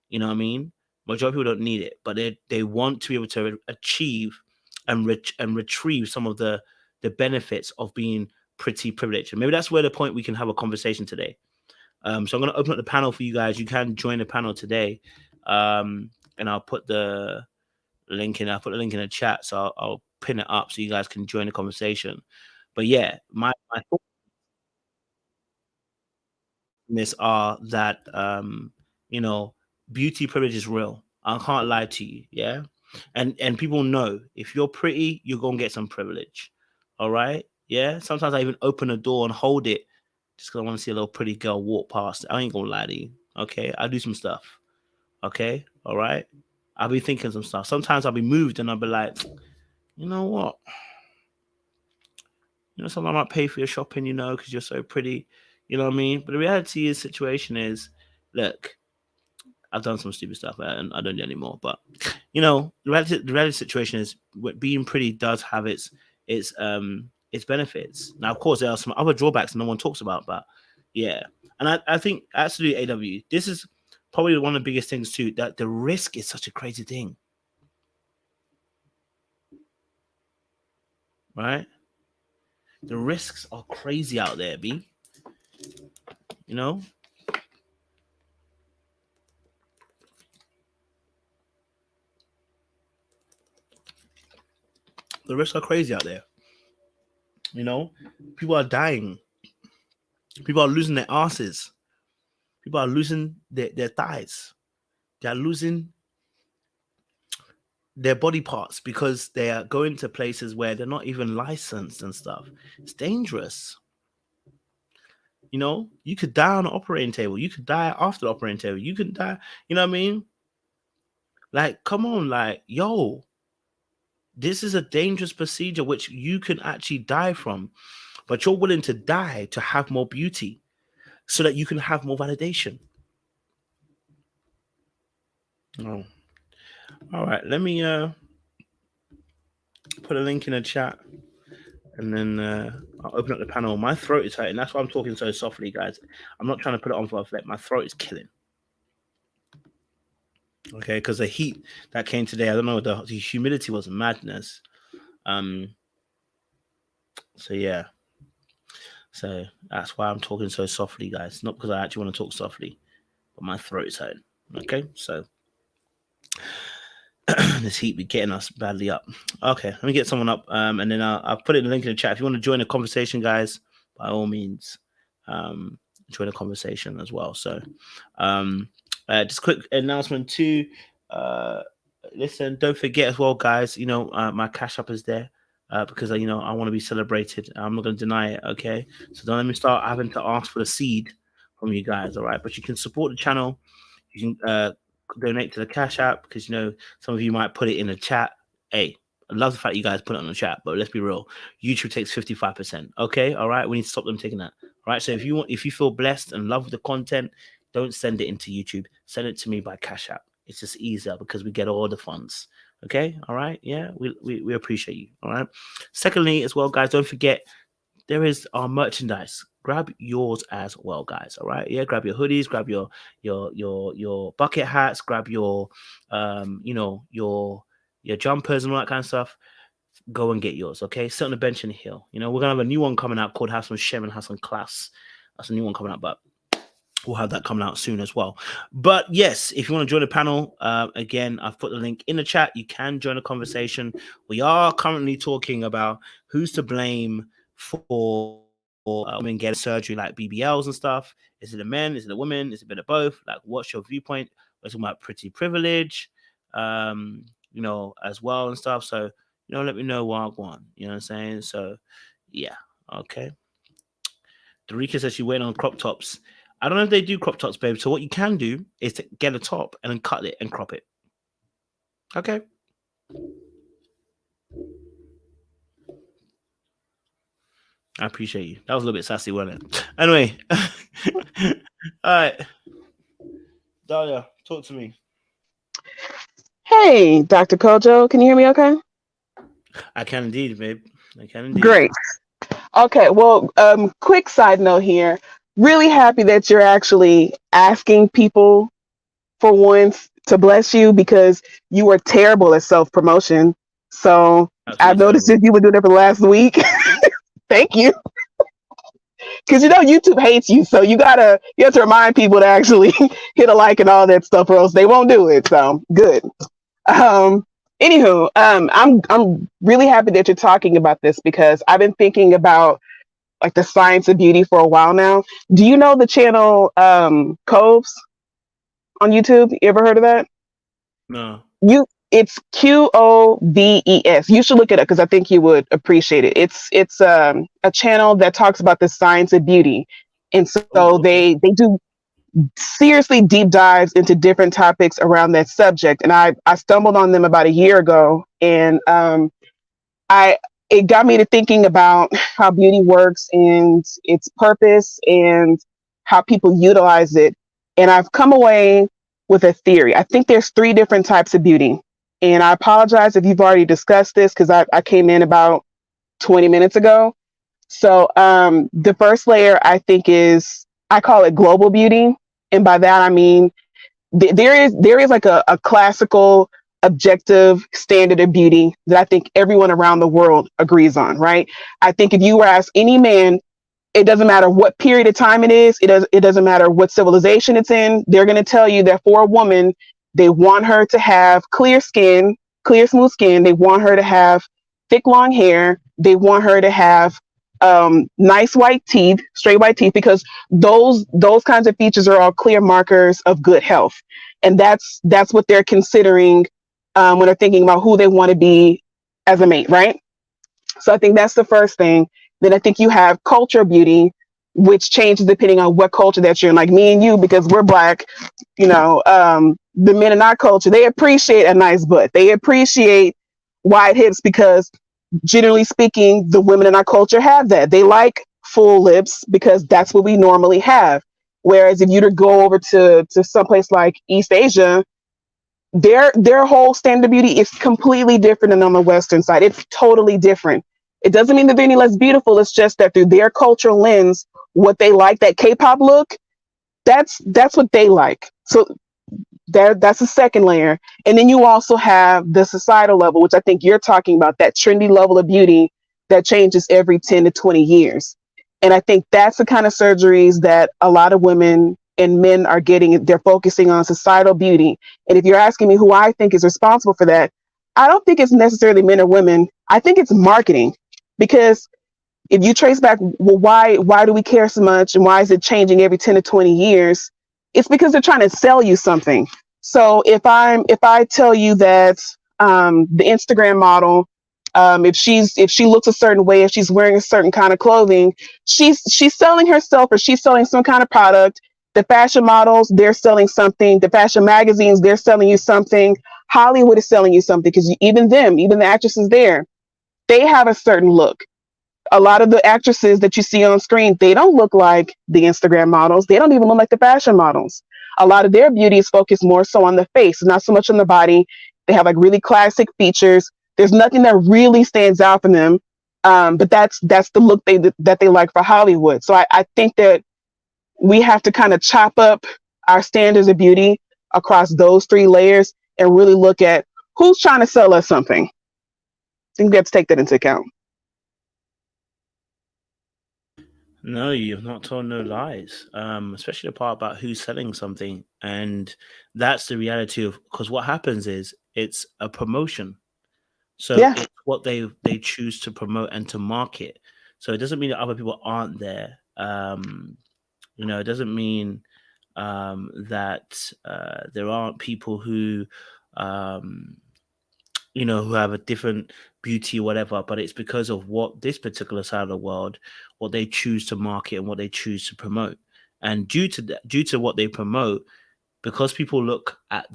G: You know what I mean? Majority of people don't need it, but they want to be able to achieve and retrieve some of the benefits of being pretty privileged. And maybe that's where the point we can have a conversation today. So I'm going to open up the panel for you guys. You can join the panel today, and I'll put the link in. I'll put the link in the chat, so I'll pin it up so you guys can join the conversation. But yeah, my thoughts on this are that you know, beauty privilege is real. I can't lie to you, yeah. And people know if you're pretty, you're gonna get some privilege. All right, yeah. Sometimes I even open the door and hold it just because I want to see a little pretty girl walk past. I ain't gonna lie to you. Okay, I do some stuff. Okay, all right. I'll be thinking some stuff. Sometimes I'll be moved and I'll be like, you know what? You know, someone might pay for your shopping, you know, because you're so pretty. You know what I mean? But the reality is, situation is, look, I've done some stupid stuff and I don't do it anymore. But you know, the reality situation is, being pretty does have its benefits. Now, of course, there are some other drawbacks no one talks about, but yeah. And I think absolutely, AW, this is probably one of the biggest things too, that the risk is such a crazy thing, right? The risks are crazy out there, B. You know? The risks are crazy out there. You know? People are dying. People are losing their asses. People are losing their thighs. They are losing their body parts because they are going to places where they're not even licensed and stuff. It's dangerous. You know, you could die on the operating table. You could die after the operating table. You could die, you know what I mean? Like, come on, like, yo, this is a dangerous procedure which you can actually die from, but you're willing to die to have more beauty so that you can have more validation. Oh. All right, let me put a link in the chat and then I'll open up the panel. My throat is hurting. That's why I'm talking so softly, guys. I'm not trying to put it on for effect. My throat is killing. Okay, because the heat that came today, I don't know, the humidity was madness. So yeah. So that's why I'm talking so softly, guys. Not because I actually want to talk softly, but my throat is hurting. Okay, so This heat be getting us badly up. Okay, let me get someone up, and then I'll put it in the link in the chat. If you want to join the conversation, guys, by all means, join the conversation as well. So, just quick announcement too. Listen, don't forget as well, guys. You know, my Cash App is there because you know I want to be celebrated. I'm not going to deny it. Okay, so don't let me start having to ask for the seed from you guys. All right, but you can support the channel. You can donate to the Cash App because you know some of you might put it in the chat. Hey, I love the fact you guys put it on the chat, but let's be real. YouTube takes 55%. Okay, all right, we need to stop them taking that. All right, so if you feel blessed and love the content, don't send it into YouTube. Send it to me by Cash App. It's just easier because we get all the funds. Okay, all right, yeah, we appreciate you. All right. Secondly, as well, guys, don't forget there is our merchandise. Grab yours as well, guys. All right, yeah, grab your hoodies, grab your bucket hats, grab your you know your jumpers and all that kind of stuff. Go and get yours. Okay, sit on the bench and heal. You know, we're gonna have a new one coming out called Have Some Shem and Have Some Class. That's a new one coming out, but we'll have that coming out soon as well. But yes, if you want to join the panel, again, I've put the link in the chat. You can join the conversation. We are currently talking about who's to blame for women getting surgery like BBLs and stuff. Is it the men? Is it the women? Is it a bit of both? Like, what's your viewpoint? We're talking about pretty privilege, you know, as well and stuff. So, you know, let me know what I want. You know what I'm saying? So, yeah, okay. Darika says she's waiting on crop tops. I don't know if they do crop tops, babe. So what you can do is to get a top and then cut it and crop it. Okay. I appreciate you. That was a little bit sassy, wasn't it? Anyway. All right. Dahlia, talk to me.
H: Hey, Dr. Kojo, can you hear me okay?
G: I can indeed, babe. I can indeed.
H: Great. Okay, well, quick side note here. Really happy that you're actually asking people for once to bless you because you were terrible at self-promotion. So I've noticed that you were doing it for the last week. Thank you. Because you know YouTube hates you, so you have to remind people to actually hit a like and all that stuff, or else they won't do it. So good. Anywho, I'm really happy that you're talking about this because I've been thinking about like the science of beauty for a while now. Do you know the channel Coves on YouTube? You ever heard of that?
G: No.
H: It's QOVES. You should look it up because I think you would appreciate it. It's a channel that talks about the science of beauty, and so they do seriously deep dives into different topics around that subject. And I stumbled on them about a year ago, and it got me to thinking about how beauty works and its purpose and how people utilize it. And I've come away with a theory. I think there's 3 different types of beauty. And I apologize if you've already discussed this because I came in about 20 minutes ago. So the first layer I think I call it global beauty. And by that, I mean, there is like a classical objective standard of beauty that I think everyone around the world agrees on, right? I think if you were asked any man, it doesn't matter what period of time it is, it doesn't matter what civilization it's in, they're going to tell you that for a woman, they want her to have clear skin, clear, smooth skin. They want her to have thick, long hair. They want her to have nice white teeth, straight white teeth, because those kinds of features are all clear markers of good health. And that's what they're considering when they're thinking about who they want to be as a mate, right? So I think that's the first thing. Then I think you have cultural beauty, which changes depending on what culture that you're in. Like me and you, because we're Black, you know, the men in our culture, they appreciate a nice butt. They appreciate wide hips because generally speaking, the women in our culture have that. They like full lips because that's what we normally have. Whereas if you to go over to someplace like East Asia, their whole standard of beauty is completely different than on the Western side. It's totally different. It doesn't mean that they're any less beautiful. It's just that through their cultural lens, what they like, that K-pop look, that's what they like. So that's the second layer. And then you also have the societal level, which I think you're talking about, that trendy level of beauty that changes every 10 to 20 years. And I think that's the kind of surgeries that a lot of women and men are they're focusing on societal beauty. And if you're asking me who I think is responsible for that, I don't think it's necessarily men or women. I think it's marketing, because if you trace back, well, why do we care so much, and why is it changing every 10 to 20 years? It's because they're trying to sell you something. So if I tell you that the Instagram model, if she looks a certain way, if she's wearing a certain kind of clothing, she's selling herself, or she's selling some kind of product. The fashion models, they're selling something. The fashion magazines, they're selling you something. Hollywood is selling you something, because even the actresses there, they have a certain look. A lot of the actresses that you see on screen, they don't look like the Instagram models. They don't even look like the fashion models. A lot of their beauty is focused more so on the face, not so much on the body. They have like really classic features. There's nothing that really stands out from them. But that's the look that they like for Hollywood. So I think that we have to kind of chop up our standards of beauty across those 3 layers and really look at who's trying to sell us something. I think we have to take that into account.
G: No, you've not told no lies, especially the part about who's selling something. And that's the reality of, because what happens is it's a promotion. So it's what they choose to promote and to market. So it doesn't mean that other people aren't there. It doesn't mean that there aren't people who, who have a different beauty or whatever, but it's because of what this particular side of the world, what they choose to market and what they choose to promote. And due to what they promote, because people look at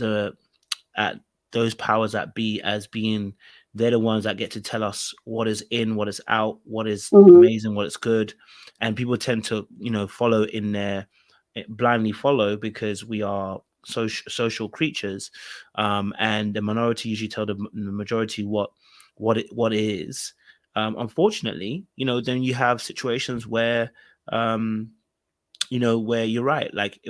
G: those powers that be as being, they're the ones that get to tell us what is in, what is out, what is amazing, what is good. And people tend to, follow in their, blindly follow, because we are social creatures. And the minority usually tell the majority what it is. Unfortunately, then you have situations where, where you're right. Like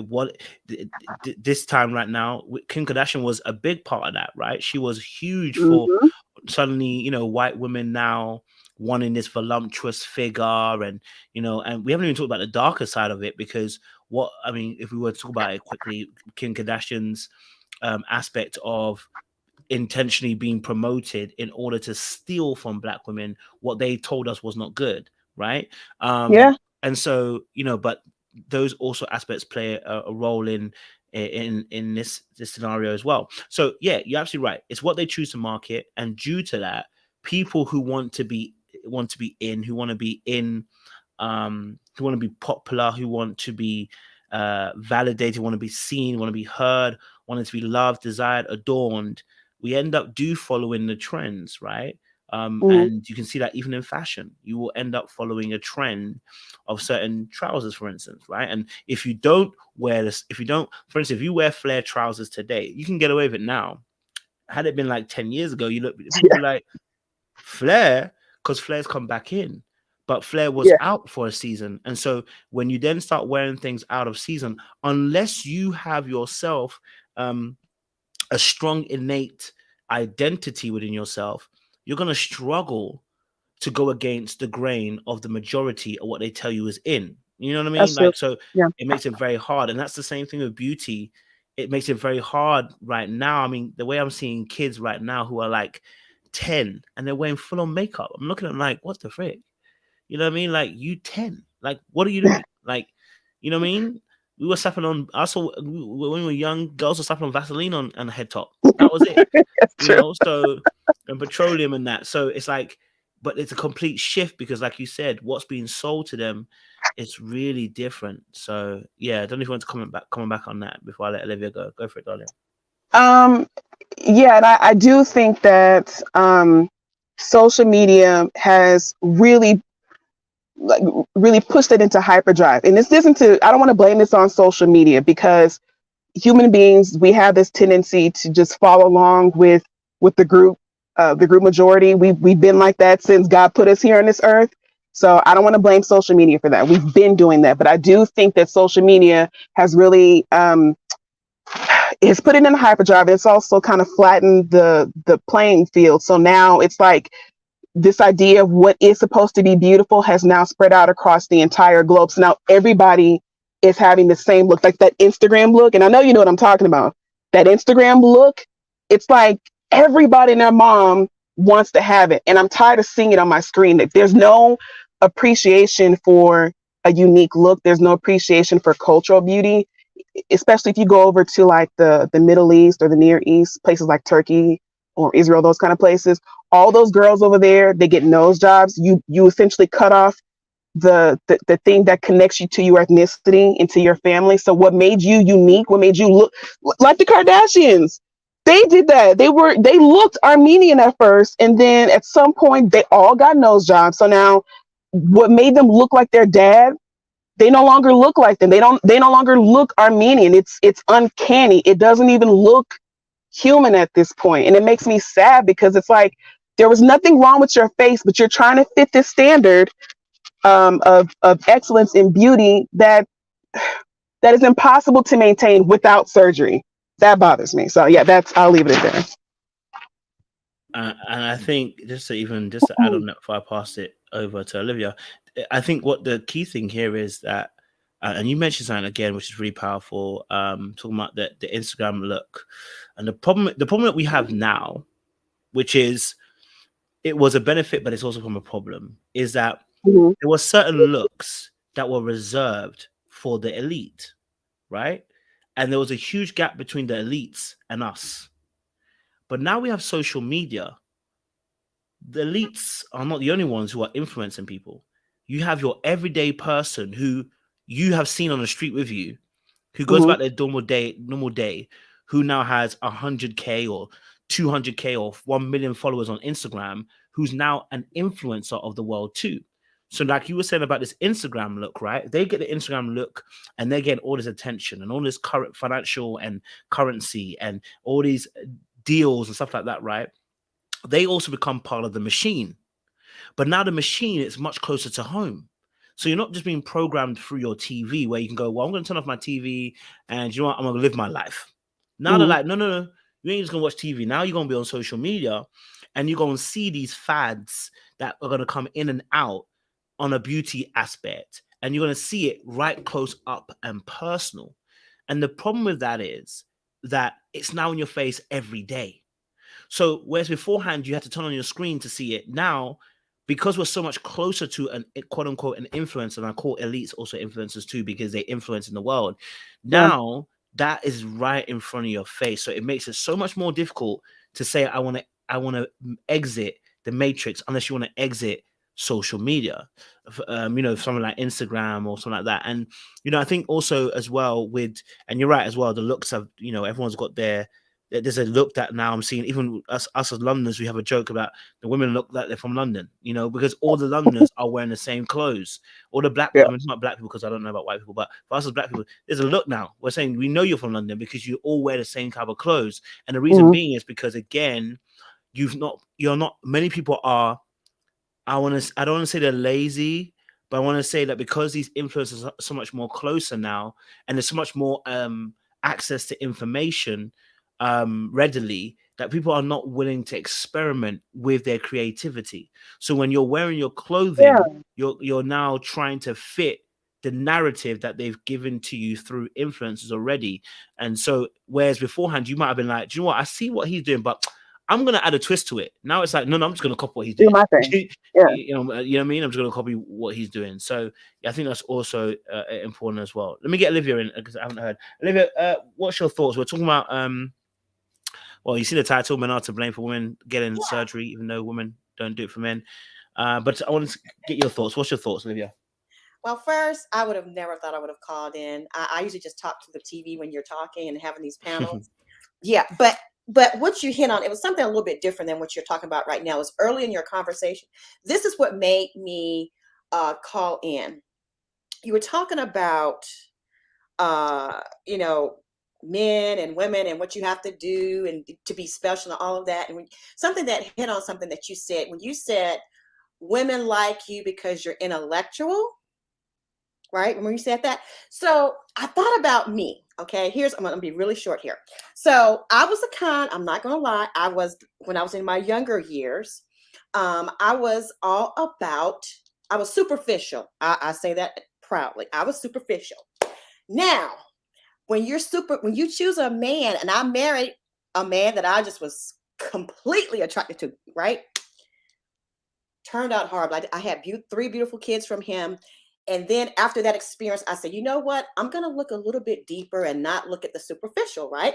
G: this time right now, Kim Kardashian was a big part of that, right? She was huge for suddenly, white women now wanting this voluptuous figure, and and we haven't even talked about the darker side of it, because if we were to talk about it quickly, Kim Kardashian's aspect of intentionally being promoted in order to steal from Black women what they told us was not good, right? And so, but those also aspects play a role in this scenario as well. So yeah, you're absolutely right. It's what they choose to market, and due to that, people who want to be in, who want to be popular, who want to be validated, want to be seen, want to be heard, wanting to be loved, desired, adorned, we end up following the trends, right? And you can see that even in fashion, you will end up following a trend of certain trousers, for instance, right? And if you don't wear this, for instance, if you wear flare trousers today, you can get away with it now. Had it been like 10 years ago, people be like, flare, because flares come back in. But flare was out for a season. And so when you then start wearing things out of season, unless you have yourself a strong innate identity within yourself, you're going to struggle to go against the grain of the majority of what they tell you is in. You know what I mean? It makes it very hard. And that's the same thing with beauty. It makes it very hard right now. I mean, the way I'm seeing kids right now who are like 10 and they're wearing full on makeup, I'm looking at them like, what the frick? You know what I mean? Like, you 10. Like, what are you doing? Like, you know what I mean? We were slapping on, when we were young, girls were slapping on Vaseline on the head top. That was it. So, and petroleum and that. So it's like, but it's a complete shift, because like you said, what's being sold to them is really different. So yeah, I don't know if you want to comment back on that before I let Olivia go. Go for it, darling.
H: Yeah, and I do think that social media has really pushed it into hyperdrive. And this isn't I don't want to blame this on social media, because human beings, we have this tendency to just follow along with the group majority. We've been like that since God put us here on this earth. So I don't want to blame social media for that. We've been doing that, but I do think that social media has really it's put it in hyperdrive. It's also kind of flattened the playing field. So now it's like this idea of what is supposed to be beautiful has now spread out across the entire globe. So now everybody is having the same look, like that Instagram look. And I know you know what I'm talking about. That Instagram look, it's like everybody and their mom wants to have it. And I'm tired of seeing it on my screen. That there's no appreciation for a unique look. There's no appreciation for cultural beauty, especially if you go over to like the Middle East or the Near East, places like Turkey or Israel, those kind of places. All those girls over there, they get nose jobs. You essentially cut off the thing that connects you to your ethnicity and to your family. So what made you unique, what made you look like the Kardashians? They did that. They looked Armenian at first, and then at some point they all got nose jobs. So now what made them look like their dad, they no longer look like them. They no longer look Armenian. It's uncanny. It doesn't even look human at this point. And it makes me sad because it's like there was nothing wrong with your face, but you're trying to fit this standard of excellence in beauty that is impossible to maintain without surgery. That bothers me. So yeah, I'll leave it at there.
G: And I think just to add on that before I pass it over to Olivia, I think what the key thing here is that, and you mentioned something again, which is really powerful, talking about the Instagram look. And the problem that we have now, which is, it was a benefit, but it's also from a problem, is that there were certain looks that were reserved for the elite, right? And there was a huge gap between the elites and us. But now we have social media. The elites are not the only ones who are influencing people. You have your everyday person who you have seen on the street with you, who goes about their normal day, who now has 100K or 200K or 1 million followers on Instagram, who's now an influencer of the world too. So like you were saying about this Instagram look, right? They get the Instagram look and they're getting all this attention and all this current financial and currency and all these deals and stuff like that, right? They also become part of the machine. But now the machine is much closer to home. So you're not just being programmed through your TV where you can go, well, I'm going to turn off my TV and you know what? I'm going to live my life. Now they're like, no, you ain't just going to watch TV. Now you're going to be on social media and you're going to see these fads that are going to come in and out on a beauty aspect. And you're going to see it right close up and personal. And the problem with that is that it's now in your face every day. So whereas beforehand you had to turn on your screen to see it, now because we're so much closer to an quote unquote an influencer, and I call elites also influencers too because they influence in the world. Now that is right in front of your face. So it makes it so much more difficult to say I want to exit the matrix unless you want to exit social media, something like Instagram or something like that. And I think also as well and you're right as well, the looks have, everyone's got there's a look that now I'm seeing, even us as Londoners, we have a joke about the women look like they're from London, because all the Londoners are wearing the same clothes. All the black people, I mean, it's not black people because I don't know about white people, but for us as black people, there's a look now. We're saying we know you're from London because you all wear the same type of clothes. And the reason being is because, again, many people are, I don't want to say they're lazy, but I want to say that because these influencers are so much more closer now, and there's so much more access to information readily, that people are not willing to experiment with their creativity. So when you're wearing your clothing, you're now trying to fit the narrative that they've given to you through influencers already. And so whereas beforehand you might have been like, do you know what, I see what he's doing, but I'm gonna add a twist to it. Now it's like, no, I'm just gonna copy what he's doing.
H: Do my thing.
G: You know what I mean? I'm just gonna copy what he's doing. So I think that's also important as well. Let me get Olivia in because I haven't heard. Olivia, what's your thoughts? We're talking about well, you see the title, Men Are to Blame for Women Getting Surgery, even though women don't do it for men. But I want to get your thoughts. What's your thoughts, Olivia?
D: Well, first, I would have never thought I would have called in. I usually just talk to the TV when you're talking and having these panels. But what you hit on, it was something a little bit different than what you're talking about right now. It's early in your conversation. This is what made me call in. You were talking about, men and women and what you have to do and to be special and all of that. And something that hit on something that you said, when you said women like you because you're intellectual, right? When you said that. So I thought about me. Okay, I'm going to be really short here. So I was I'm not going to lie. When I was in my younger years, I was superficial. I say that proudly. I was superficial. Now, when you choose a man, and I married a man that I just was completely attracted to, right? Turned out horrible. I had 3 beautiful kids from him. And then after that experience, I said, you know what? I'm going to look a little bit deeper and not look at the superficial, right?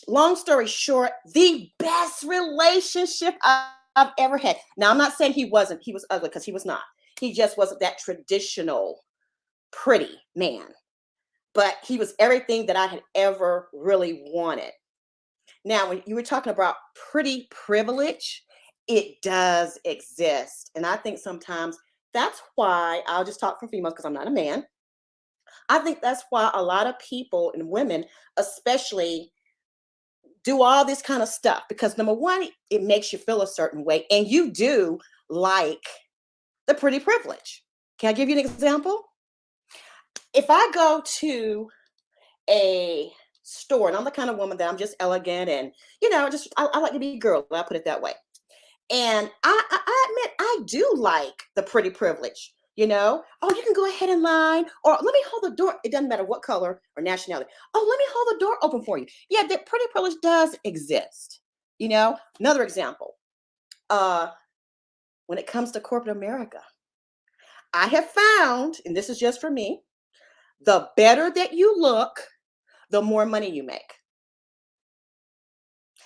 D: Long story short, the best relationship I've ever had. Now, I'm not saying he was ugly, because he was not. He just wasn't that traditional, pretty man. But he was everything that I had ever really wanted. Now, when you were talking about pretty privilege, it does exist. And I think sometimes that's why, I'll just talk for females because I'm not a man. I think that's why a lot of people and women especially do all this kind of stuff, because number one, it makes you feel a certain way, and you do like the pretty privilege. Can I give you an example? If I go to a store, and I'm the kind of woman that I'm just elegant and, I like to be girl, I'll put it that way. And I admit I do like the pretty privilege. You can go ahead and line, or let me hold the door. It doesn't matter what color or nationality. Oh, let me hold the door open for you. Yeah, that pretty privilege does exist. Another example. When it comes to corporate America, I have found, and this is just for me, the better that you look, the more money you make.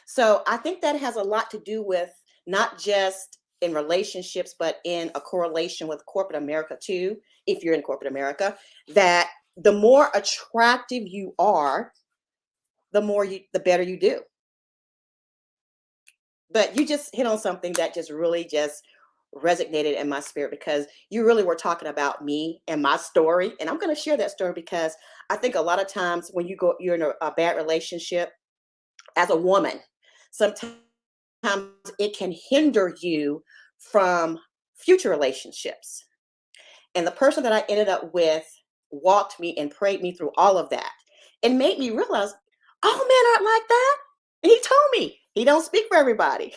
D: So I think that has a lot to do with not just in relationships, but in a correlation with corporate America too, if you're in corporate America, that the more attractive you are, the better you do. But you just hit on something that just really just resonated in my spirit, because you really were talking about me and my story. And I'm going to share that story because I think a lot of times when you're in a bad relationship as a woman, sometimes it can hinder you from future relationships. And the person that I ended up with walked me and prayed me through all of that and made me realize all men aren't like that. And he told me he don't speak for everybody.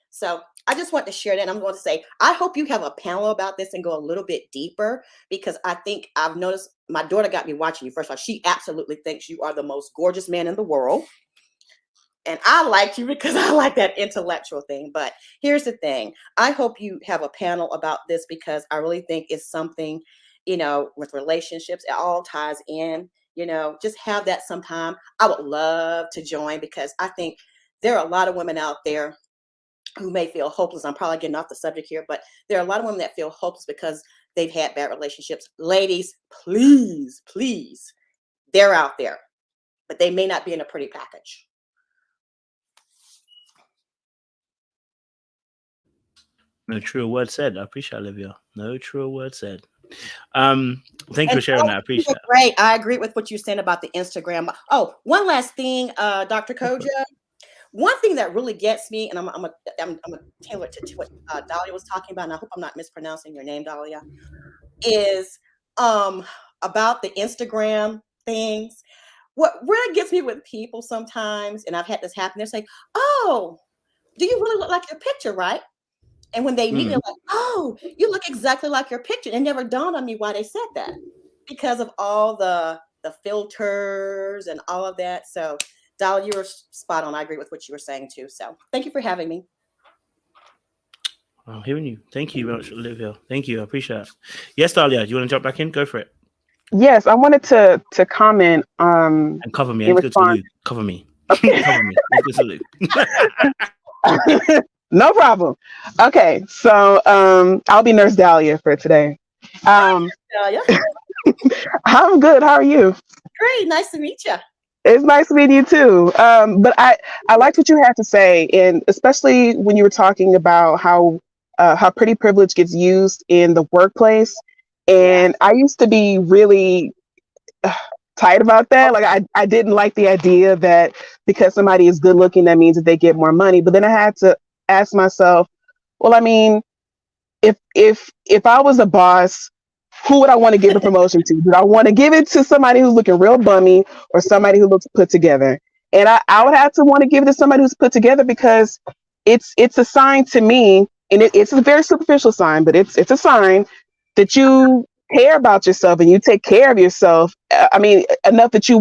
D: So I just want to share that. I'm going to say, I hope you have a panel about this and go a little bit deeper, because I think I've noticed my daughter got me watching you. First of all, she absolutely thinks you are the most gorgeous man in the world. And I like you because I like that intellectual thing. But here's the thing. I hope you have a panel about this, because I really think it's something, with relationships, it all ties in, just have that sometime. I would love to join, because I think there are a lot of women out there who may feel hopeless. I'm probably getting off the subject here, but there are a lot of women that feel hopeless because they've had bad relationships. Ladies, please, please, they're out there, but they may not be in a pretty package.
G: No true word said. I appreciate it, Olivia. No true word said. Thank you for sharing that. I appreciate it.
D: Great. I agree with what you're saying about the Instagram. Oh, one last thing, Dr. Koja. One thing that really gets me, and I'm a tailor to what Dahlia was talking about, and I hope I'm not mispronouncing your name, Dahlia, is about the Instagram things. What really gets me with people sometimes, and I've had this happen, they're saying, "Oh, do you really look like your picture, right?" And when they meet me, I'm like, "Oh, you look exactly like your picture." It never dawned on me why they said that, because of all the filters and all of that. So, Dahlia, you were spot on. I agree with what you were saying too. So, thank you for having me.
G: I'm hearing you. Thank you very much, Olivia. Thank you. I appreciate it. Yes, Dahlia, do you want to jump back in? Go for it.
H: Yes, I wanted to comment.
G: And cover me. I need to go to Luke. Cover me. Okay. Cover me. Let's go to Luke.
H: No problem. Okay, so I'll be Nurse Dahlia for today.
D: Dahlia.
H: I'm good. How are you?
D: Great. Nice to meet you.
H: It's nice meeting you too. But I liked what you had to say, and especially when you were talking about how pretty privilege gets used in the workplace. And I used to be really tight about that. Like I didn't like the idea that because somebody is good looking, that means that they get more money. But then I had to ask myself, well, I mean, if I was a boss, who would I want to give the promotion to? Do I want to give it to somebody who's looking real bummy, or somebody who looks put together? And I would have to want to give it to somebody who's put together, because it's a sign to me, and it's a very superficial sign, but it's a sign that you care about yourself and you take care of yourself, I mean, enough that you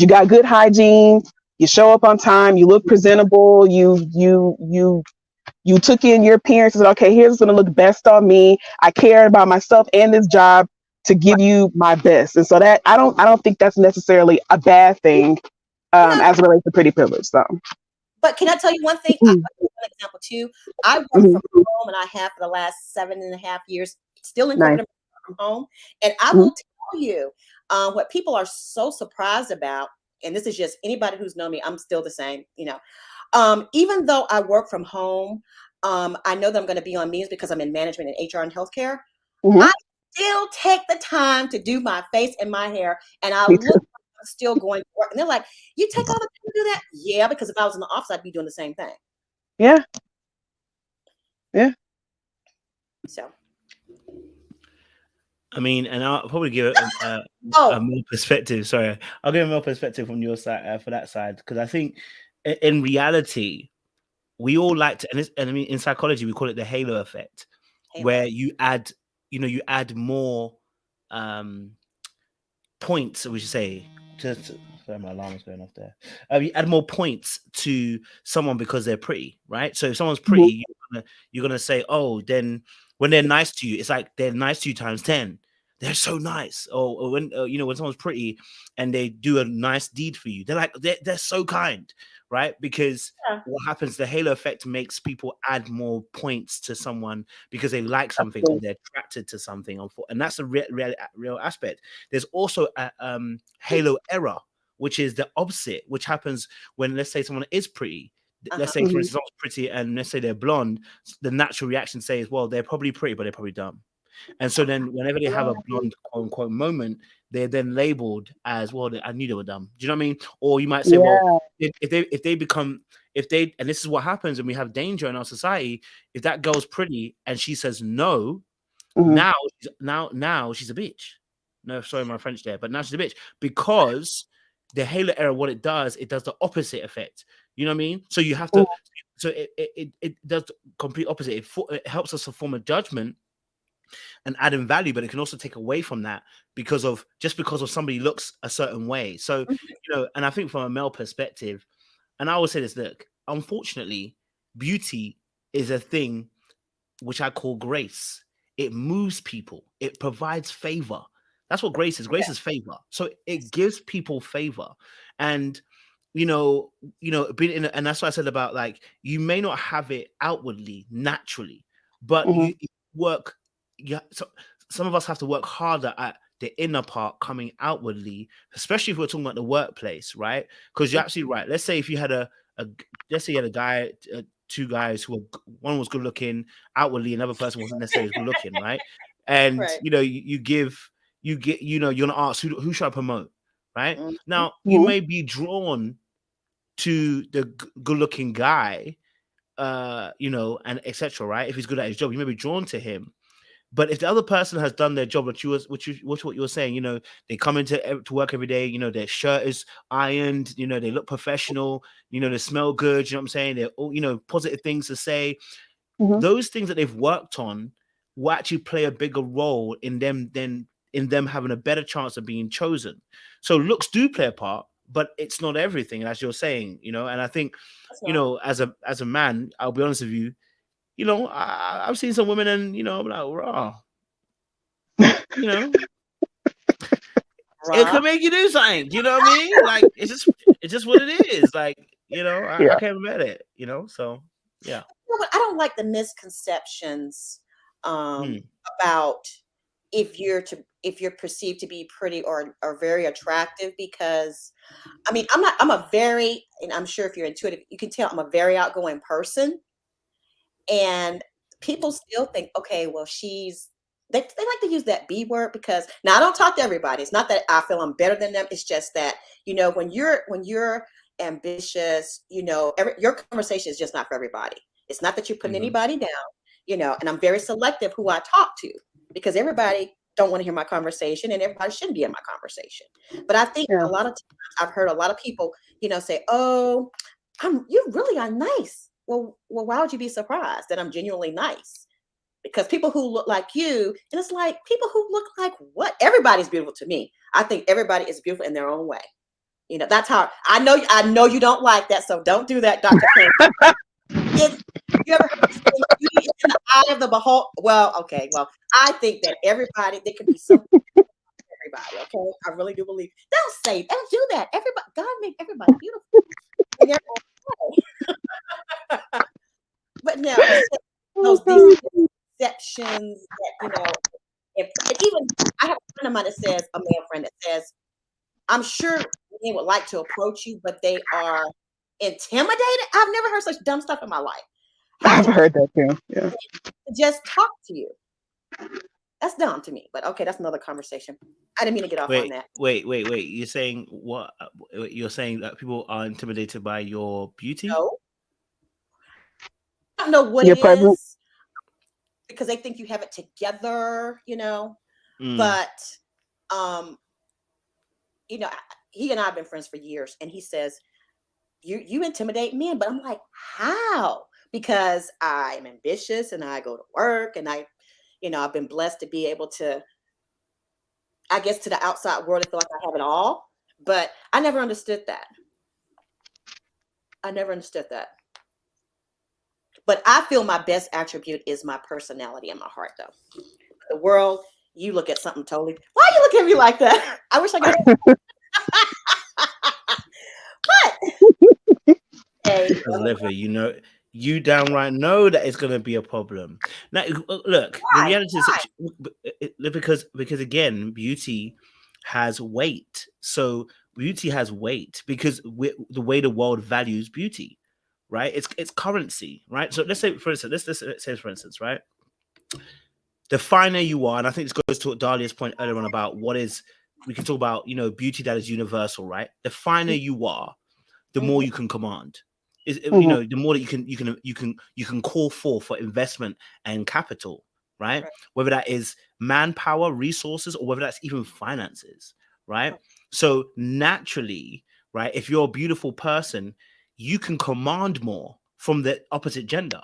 H: got good hygiene, you show up on time, you look presentable, you took in your appearance and said, okay, here's what's going to look best on me. I care about myself and this job to give you my best. And so that I don't think that's necessarily a bad thing as it relates to pretty privilege. So,
D: but can I tell you one thing? I'll give you one example too. I work from home, and I have for the last 7.5 years, still in corporate from home. And I will tell you what people are so surprised about, and this is just anybody who's known me, I'm still the same, even though I work from home, I know that I'm going to be on meetings because I'm in management and HR and healthcare. I still take the time to do my face and my hair, and I look like I'm still going to work. And they're like, "You take all the time to do that?" Yeah, because if I was in the office, I'd be doing the same thing.
H: Yeah.
D: So,
G: I mean, and I'll probably give it a more perspective. Sorry, I'll give a more perspective from your side for that side, because I think in reality, we all like to, and I mean, in psychology, we call it the halo effect, where you add more points, we should say. Sorry, my alarm is going off there. You add more points to someone because they're pretty, right? So if someone's pretty, you're gonna say, oh, then when they're nice to you, it's like they're nice to you times 10. They're so nice. Or when when someone's pretty and they do a nice deed for you, they're so kind, right? Because what happens, the halo effect makes people add more points to someone because they like something or they're attracted to something, and that's a real aspect. There's also a halo error, which is the opposite, which happens when, let's say, someone is pretty. Let's say, for instance, someone's pretty and let's say they're blonde. The natural reaction says, well, they're probably pretty, but they're probably dumb. And so then whenever they have a blonde quote unquote moment, they're then labeled as, well, I knew they were dumb. Do you know what I mean? Or you might say, well, if they, and this is what happens when we have danger in our society, if that girl's pretty and she says no, now she's a bitch. No, sorry, my French there, but now she's a bitch, because the halo error, what it does the opposite effect. You know what I mean? So you have to, so it does the complete opposite. It helps us to form a judgment and add in value, but it can also take away from that because of somebody looks a certain way. So, and I think from a male perspective, and I always say this, look, unfortunately, beauty is a thing which I call grace. It moves people. It provides favor. That's what grace is. Grace is favor. So it gives people favor. And, being in, and that's what I said about, like, you may not have it outwardly, naturally, but you work. So some of us have to work harder at the inner part coming outwardly, especially if we're talking about the workplace, right? Because you're absolutely right. Let's say if you had let's say you had a guy, two guys who were, one was good looking outwardly, another person wasn't necessarily good looking, right? And you're gonna ask who should I promote, right? Now you may be drawn to the good looking guy, and etc. Right? If he's good at his job, you may be drawn to him. But if the other person has done their job, which what you were saying, they come to work every day, their shirt is ironed, they look professional, they smell good, you know what I'm saying? They're all, positive things to say. Those things that they've worked on will actually play a bigger role in them having a better chance of being chosen. So looks do play a part, but it's not everything, as you're saying, and I think, as a man, I'll be honest with you, I've seen some women and, I'm like, raw. It could make you do something. You know what I mean? Like, it's just what it is. Like, I can't admit it, so, yeah.
D: I don't like the misconceptions about if you're perceived to be pretty or very attractive, because, I mean, and I'm sure if you're intuitive, you can tell I'm a very outgoing person. And people still think, okay, well, they like to use that B word, because now I don't talk to everybody. It's not that I feel I'm better than them. It's just that, when you're ambitious, your conversation is just not for everybody. It's not that you're putting anybody down, and I'm very selective who I talk to, because everybody don't want to hear my conversation and everybody shouldn't be in my conversation. But I think a lot of times I've heard a lot of people, say, oh, you really are nice. Well, why would you be surprised that I'm genuinely nice? because people who look like you, and it's like people who look like what? Everybody's beautiful to me. I think everybody is beautiful in their own way. You know, that's how I know you don't like that, so don't do that, Dr. King. You ever heard this thing, beauty is in the eye of the beholder? Well, okay. Well, I think that everybody, there can be something for everybody. Okay, I really do believe. Don't do that. Everybody, God made everybody beautiful in their own way. But now, these exceptions that and even I have a friend of mine that says, a male friend that says, I'm sure they would like to approach you, but they are intimidated. I've never heard such dumb stuff in my life.
H: I've heard that too. Yeah.
D: Just talk to you. That's dumb to me, but okay, that's another conversation. I didn't mean to get off on that.
G: Wait. You're saying what? You're saying that people are intimidated by your beauty?
D: No. I don't know what
H: Your
D: it
H: presence?
D: is because they think you have it together, But he and I have been friends for years, and he says, you intimidate men, but I'm like, how? Because I am ambitious and I go to work and I've been blessed to be able to, I guess, to the outside world, I feel like I have it all, but I never understood that. But I feel my best attribute is my personality and my heart, though. The world, you look at something totally. Why are you looking at me like that? I wish I could. But hey,
G: Olivia, you downright know that it's going to be a problem. Now, look, the reality is because again, beauty has weight. So beauty has weight because the way the world values beauty, right? It's currency, right? So let's say, for instance, let's say, for instance, right? The finer you are, and I think this goes to what Dahlia's point earlier on about we can talk about, beauty that is universal, right? The finer you are, the more you can command. The more that you can call for investment and capital, right? Whether that is manpower, resources, or whether that's even finances, right? So naturally, right, if you're a beautiful person, you can command more from the opposite gender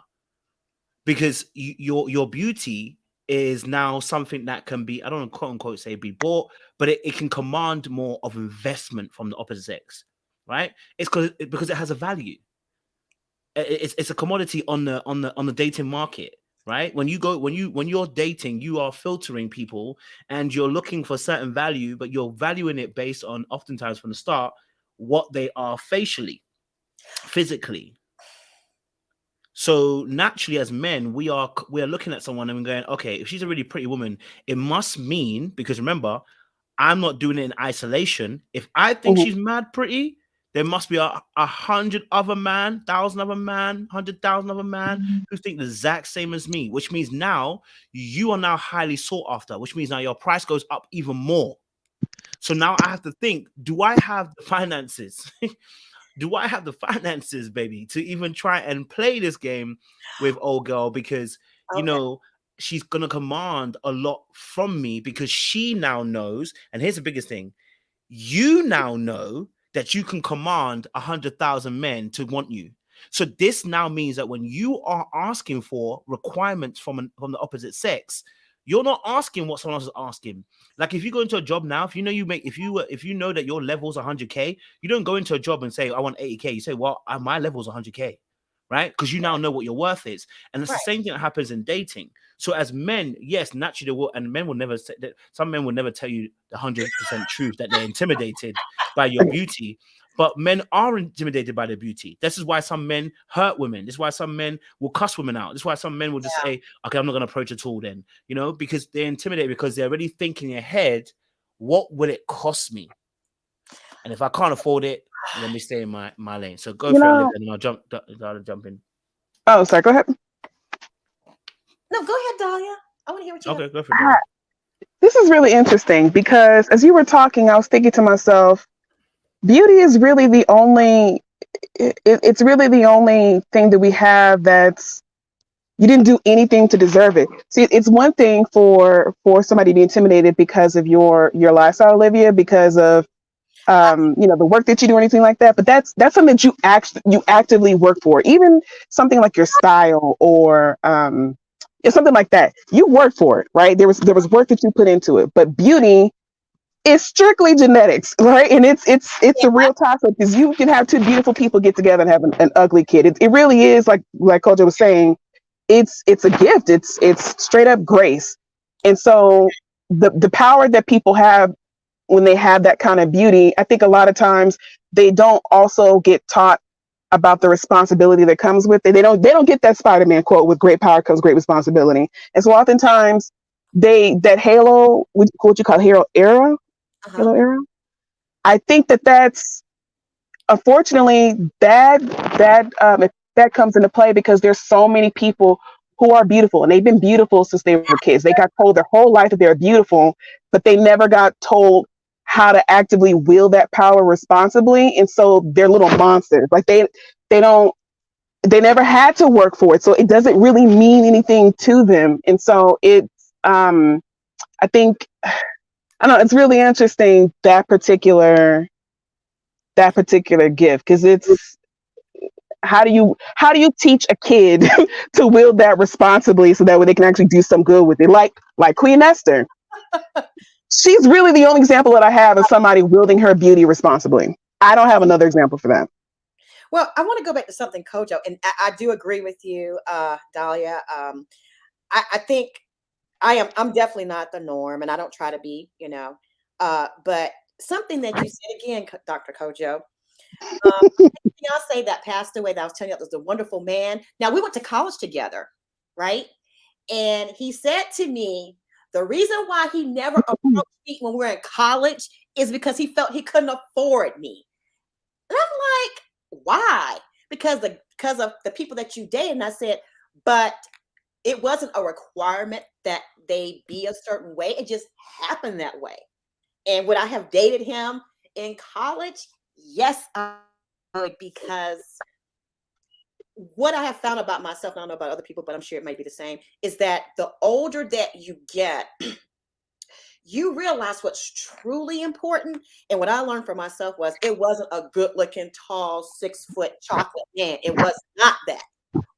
G: because your beauty is now something that can be, I don't want to quote unquote say be bought, but it can command more of investment from the opposite sex, right? It's because it has a value. It's a commodity on the dating market, right? When you're dating, you are filtering people and you're looking for certain value, but you're valuing it based on, oftentimes from the start, what they are facially, physically. So naturally, as men, we are looking at someone and we're going, okay, if she's a really pretty woman, it must mean, because remember, I'm not doing it in isolation. If I think she's mad pretty, there must be 100 other man, 1,000 other man, 100,000 other man who think the exact same as me, which means now you are now highly sought after, which means now your price goes up even more. So now I have to think, do I have the finances? Do I have the finances, baby, to even try and play this game with old girl? Because, she's going to command a lot from me because she now knows. And here's the biggest thing. You now know that you can command 100,000 men to want you. So this now means that when you are asking for requirements from the opposite sex, you're not asking what someone else is asking. Like if you go into a job now, if you know that your level's 100K, you don't go into a job and say, I want 80K. You say, well, my level's 100K, right? Because you now know what your worth is. And it's the same thing that happens in dating. So as men, yes, naturally they will, and men will never say that. Some men will never tell you the 100% truth that they're intimidated by your beauty. But men are intimidated by their beauty. This is why some men hurt women. This is why some men will cuss women out. This is why some men will just say, okay, I'm not going to approach at all then. Because they're intimidated because they're already thinking in their head, what will it cost me? And if I can't afford it, let me stay in my lane. So go for it, Olivia, and I'll jump in.
H: Oh, sorry, go ahead.
D: No, go ahead, Dahlia. I want to hear what you have.
G: Go for it, Dahlia.
H: This is really interesting because as you were talking, I was thinking to myself, beauty is really the only, it's really the only thing that we have that's, you didn't do anything to deserve it. See, it's one thing for somebody to be intimidated because of your lifestyle, Olivia, because of, the work that you do or anything like that. But that's something that you actively work for. Even something like your style or, It's something like that. You work for it, right? There was work that you put into it, but beauty is strictly genetics, right? And it's a real toss up because you can have two beautiful people get together and have an ugly kid. It really is like Kojo was saying. It's a gift. It's straight up grace. And so the power that people have when they have that kind of beauty, I think a lot of times they don't also get taught about the responsibility that comes with it. They don't get that Spider-Man quote, with great power comes great responsibility. And so oftentimes that halo, what you call halo era, halo era. I think that's unfortunately that comes into play because there's so many people who are beautiful and they've been beautiful since they were kids. They got told their whole life that they're beautiful, but they never got told how to actively wield that power responsibly. And so they're little monsters. Like they never had to work for it. So it doesn't really mean anything to them. And so I think, I don't know, it's really interesting, that particular gift, because it's, how do you teach a kid to wield that responsibly so that way they can actually do some good with it? Like Queen Esther. She's really the only example that I have of somebody wielding her beauty responsibly. I don't have another example for that.
D: Well, I want to go back to something, Kojo, and I do agree with you, Dahlia. I think I'm definitely not the norm, and I don't try to be, but something that you said again, Dr. Kojo, fiance that passed away that I was telling you was a wonderful man. Now, we went to college together, right? And he said to me, the reason why he never approached me when we were in college is because he felt he couldn't afford me. And I'm like, why? Because of the people that you date. And I said, but it wasn't a requirement that they be a certain way. It just happened that way. And would I have dated him in college? Yes, I would, because what I have found about myself, I don't know about other people, but I'm sure it might be the same, is that the older that you get, you realize what's truly important. And what I learned for myself was it wasn't a good looking, tall, 6 foot chocolate man. It was not that.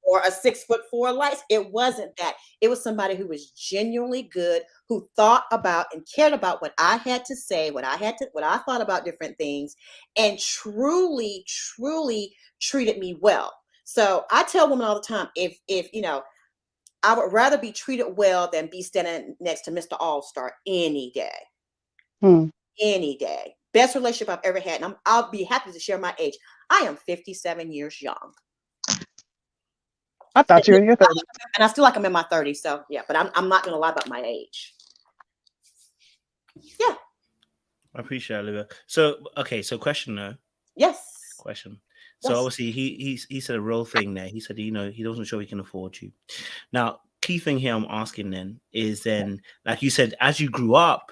D: Or a 6'4" lights. It wasn't that. It was somebody who was genuinely good, who thought about and cared about what I had to say, what I thought about different things, and truly, truly treated me well. So I tell women all the time, if I would rather be treated well than be standing next to Mr. All-Star any day. Any day. Best relationship I've ever had. And I'll be happy to share my age. I am 57 years young.
H: I thought you were in your 30s.
D: And I feel like I'm in my 30s. So yeah, but I'm not going to lie about my age. Yeah.
G: I appreciate it, Olivia. So, okay. So question though.
D: Yes.
G: Question. So obviously he said a real thing there. He said, he wasn't sure he can afford you. Now, key thing here I'm asking then is then, like you said, as you grew up,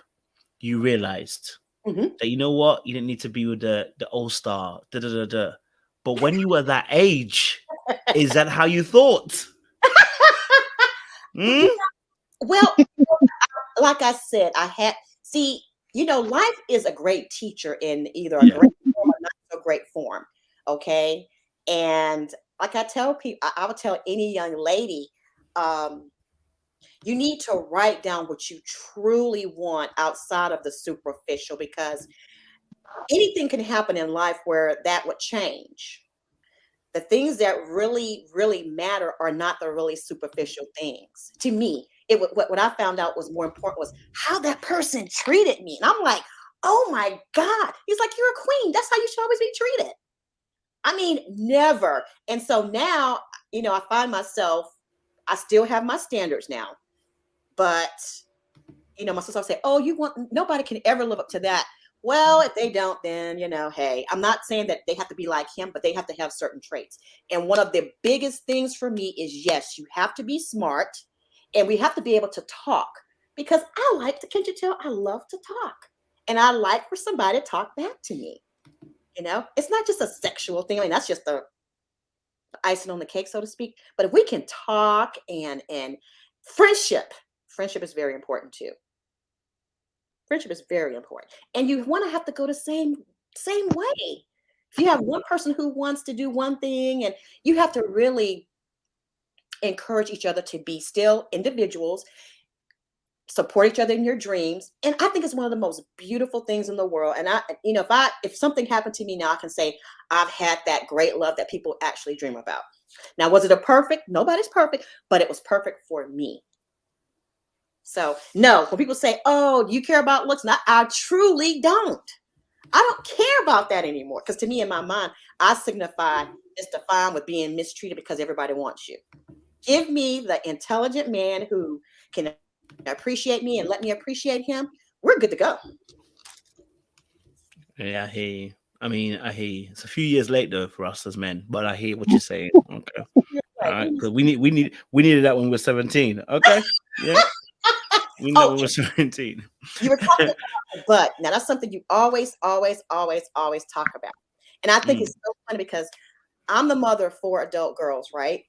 G: you realized that, you know what, you didn't need to be with the all-star, But when you were that age, is that how you thought?
D: Well, like I said, life is a great teacher in either a great form or not so great form. Okay. And like I tell people, I would tell any young lady, you need to write down what you truly want outside of the superficial, because anything can happen in life where that would change. The things that really, really matter are not the really superficial things. To me, what I found out was more important was how that person treated me. And I'm like, oh my God. He's like, you're a queen. That's how you should always be treated. I mean, never. And so now, I find myself, I still have my standards now, but, my sister say, oh, nobody can ever live up to that. Well, if they don't, then, hey, I'm not saying that they have to be like him, but they have to have certain traits. And one of the biggest things for me is, yes, you have to be smart, and we have to be able to talk, because can't you tell, I love to talk, and I like for somebody to talk back to me. It's not just a sexual thing. I mean, that's just the icing on the cake, so to speak. But if we can talk and friendship is very important too. Friendship is very important. And you want to have to go the same way. If you have one person who wants to do one thing, and you have to really encourage each other to be still individuals, support each other in your dreams. And I think it's one of the most beautiful things in the world. And if something happened to me now, I can say I've had that great love that people actually dream about. Now, was it a perfect? Nobody's perfect, but it was perfect for me. So no, when people say, oh, do you care about looks? I truly don't. I don't care about that anymore. Because to me, in my mind, I signify it's defined with being mistreated because everybody wants you. Give me the intelligent man who can appreciate me and let me appreciate him. We're good to go.
G: Yeah, I hear you. I mean, I hear you. It's a few years late though for us as men, but I hear what you're saying. Okay. All right, because we needed that when we were 17. Okay. Yeah. We know when we were 17.
D: You were talking about the butt. Now that's something you always talk about. And I think it's so funny because I'm the mother of 4 adult girls, right?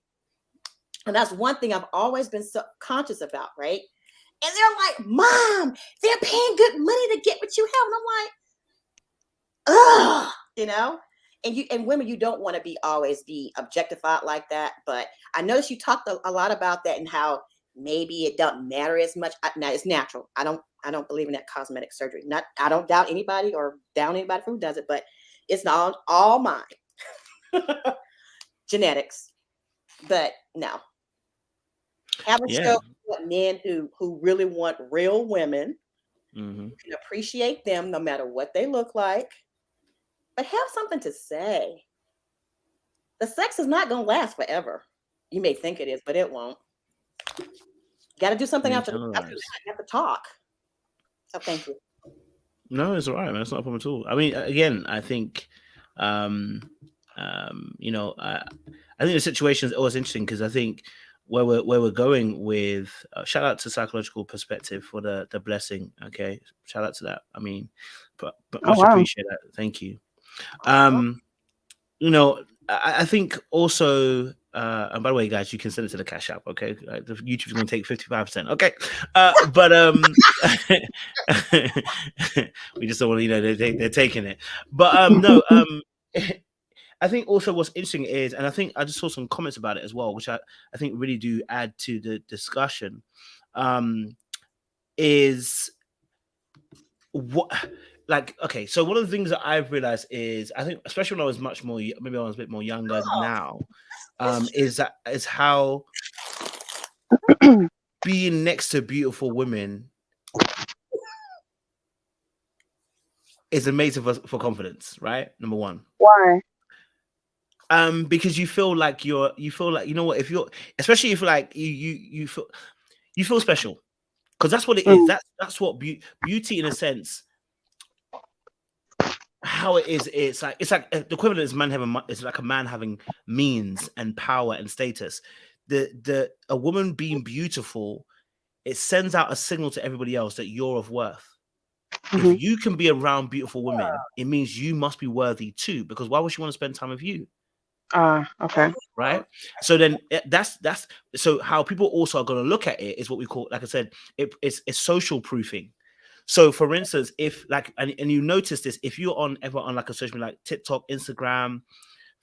D: And that's one thing I've always been so conscious about, right? And they're like, Mom, they're paying good money to get what you have. And I'm like, ugh, and women, you don't want to always be objectified like that. But I noticed you talked a lot about that and how maybe it doesn't matter as much. Now it's natural. I don't believe in that cosmetic surgery. I don't doubt anybody or down anybody who does it, but it's not all mine. Genetics. But no. Have a show with men who really want real women. You can appreciate them no matter what they look like, but have something to say. The sex is not going to last forever. You may think it is, but it won't. You got to do something after that. You have to talk. So thank you.
G: No, it's all right, man. It's not a problem at all. I mean, again, I think, I think the situation is always interesting because I think where we're going with shout out to Psychological Perspective for the blessing. Okay, shout out to that. I mean, but much appreciate that. Thank you. I think also, and by the way, guys, you can send it to the Cash App. Okay, the YouTube's going to take 55%. Okay, but we just don't want to, they're taking it. But no. I think also what's interesting is, and I think I just saw some comments about it as well, which I think really do add to the discussion, is what, like, okay, so one of the things that I've realized is, I think, especially when I was maybe I was a bit more younger now, is how being next to beautiful women is amazing for confidence, right? Number one.
H: Why?
G: Because you feel like you know what, if you're, especially if like you feel special, because that's what it is. That's what beauty in a sense, how it is. It's like the equivalent is it's like a man having means and power and status. A woman being beautiful, it sends out a signal to everybody else that you're of worth. If you can be around beautiful women, it means you must be worthy too, because why would she want to spend time with you?
H: Okay.
G: Right. So then that's so how people also are going to look at it is what we call, like I said, it's social proofing. So for instance, if like, and you notice this, if you're ever on like a social media like TikTok, Instagram,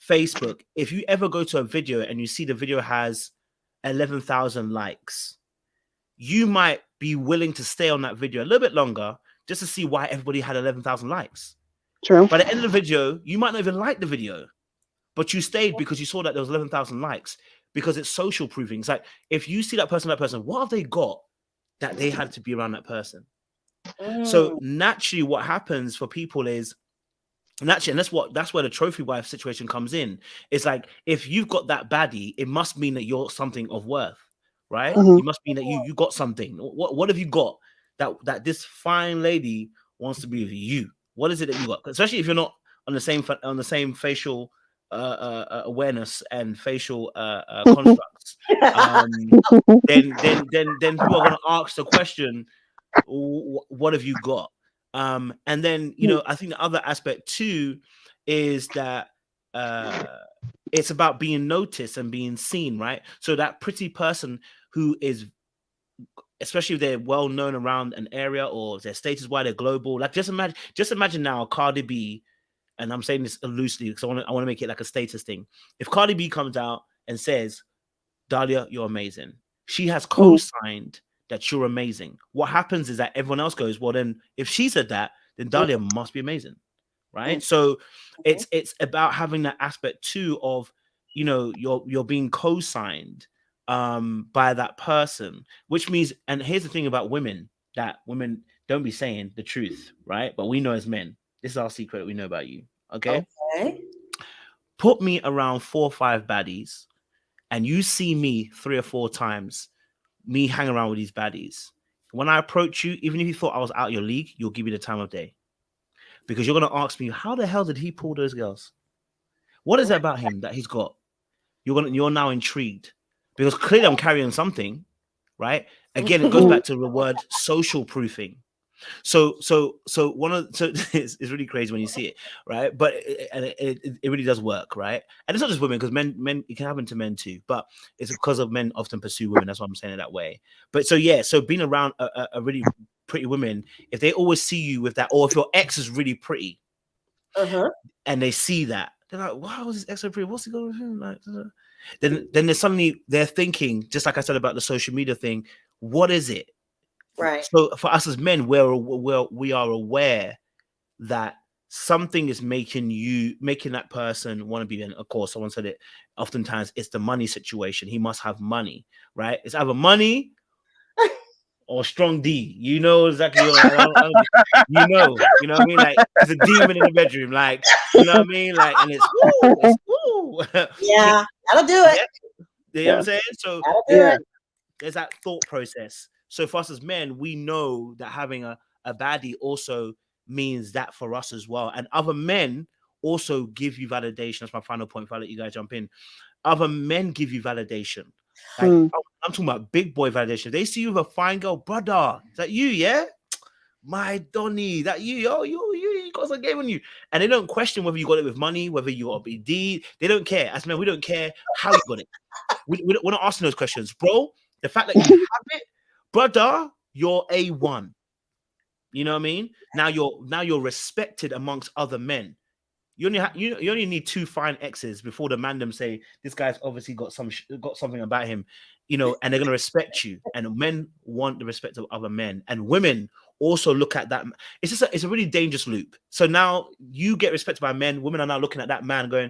G: Facebook, if you ever go to a video and you see the video has 11,000 likes, you might be willing to stay on that video a little bit longer just to see why everybody had 11,000 likes.
H: True.
G: By the end of the video, you might not even like the video, but you stayed because you saw that there was 11,000 likes, because it's social proofing. It's like, if you see that person, what have they got that they had to be around that person? So naturally what happens for people is, and that's where the trophy wife situation comes in. It's like, if you've got that baddie, it must mean that you're something of worth, right? It must mean that you got something. What have you got that this fine lady wants to be with you? What is it that you got? Especially if you're not on the same facial awareness and facial constructs, then people are going to ask the question, what have you got? And then, I think the other aspect too is that it's about being noticed and being seen, right? So that pretty person who is, especially if they're well known around an area or their status, why they're global, like just imagine now Cardi B. And I'm saying this loosely because I want to make it like a status thing. If Cardi B comes out and says, Dahlia, you're amazing. She has co-signed that you're amazing. What happens is that everyone else goes, well, then if she said that, then Dahlia must be amazing, right? So it's about having that aspect too of, you know, you're being co-signed by that person, which means, and here's the thing about women, that women don't be saying the truth, right? But we know as men, this is our secret we know about you. Okay. Put me around 4 or 5 baddies, and you see me 3 or 4 times, me hang around with these baddies. When I approach you, even if you thought I was out your league, you'll give me the time of day. Because you're going to ask me, how the hell did he pull those girls? What is it about him that he's got? You're now intrigued. Because clearly I'm carrying something, right? Again, it goes back to the word social proofing. So it's really crazy when you see it, right? But it really does work, right? And it's not just women, because men it can happen to men too, but it's because of men often pursue women. That's why I'm saying it that way. But so being around a really pretty women, if they always see you with that, or if your ex is really pretty, and they see that, they're like, wow, is this ex so pretty? What's he going with him? Like, then they're thinking, just like I said about the social media thing, what is it?
D: Right.
G: So for us as men, we are aware that something is making that person want to be in. Of course, someone said it. Oftentimes, it's the money situation. He must have money, right? It's either money or strong D. You know exactly. You know what I mean? Like, it's a demon in the bedroom. Like, you know what I mean? Like, and it's woo.
D: Yeah, that'll do it.
G: You know what I'm saying? So there's that thought process. So for us as men, we know that having a baddie also means that for us as well. And other men also give you validation. That's my final point. If I let you guys jump in. Other men give you validation. Like, I'm talking about big boy validation. If they see you with a fine girl, brother, is that you, yeah? My Donny, that you, yo, you got some game on you. And they don't question whether you got it with money, whether you got a BD. They don't care. As men, we don't care how you got it. We're not asking those questions, bro. The fact that you have it, brother, you're A1. You know what I mean? Now you're respected amongst other men. You only need 2 fine exes before the mandem say this guy's obviously got something about him, you know, and they're gonna respect you. And men want the respect of other men, and women also look at that. It's a really dangerous loop. So now you get respected by men. Women are now looking at that man going,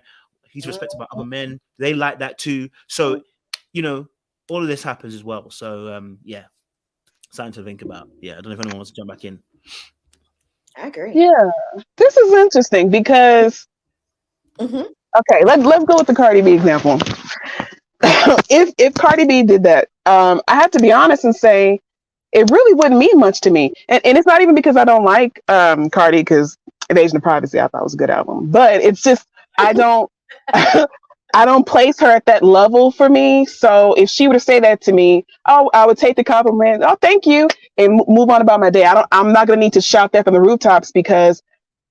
G: he's respected by other men. They like that too. So, you know, all of this happens as well. So yeah. Something to think about. Yeah, I don't know if anyone wants to jump back in.
D: I agree.
H: Yeah, this is interesting because okay, let's go with the Cardi B example. if Cardi B did that, I have to be honest and say it really wouldn't mean much to me. And it's not even because I don't like Cardi, because Invasion of Privacy I thought was a good album, but it's just I don't I don't place her at that level for me. So if she were to say that to me, oh, I would take the compliment. Oh, thank you, and move on about my day. I'm not going to need to shout that from the rooftops because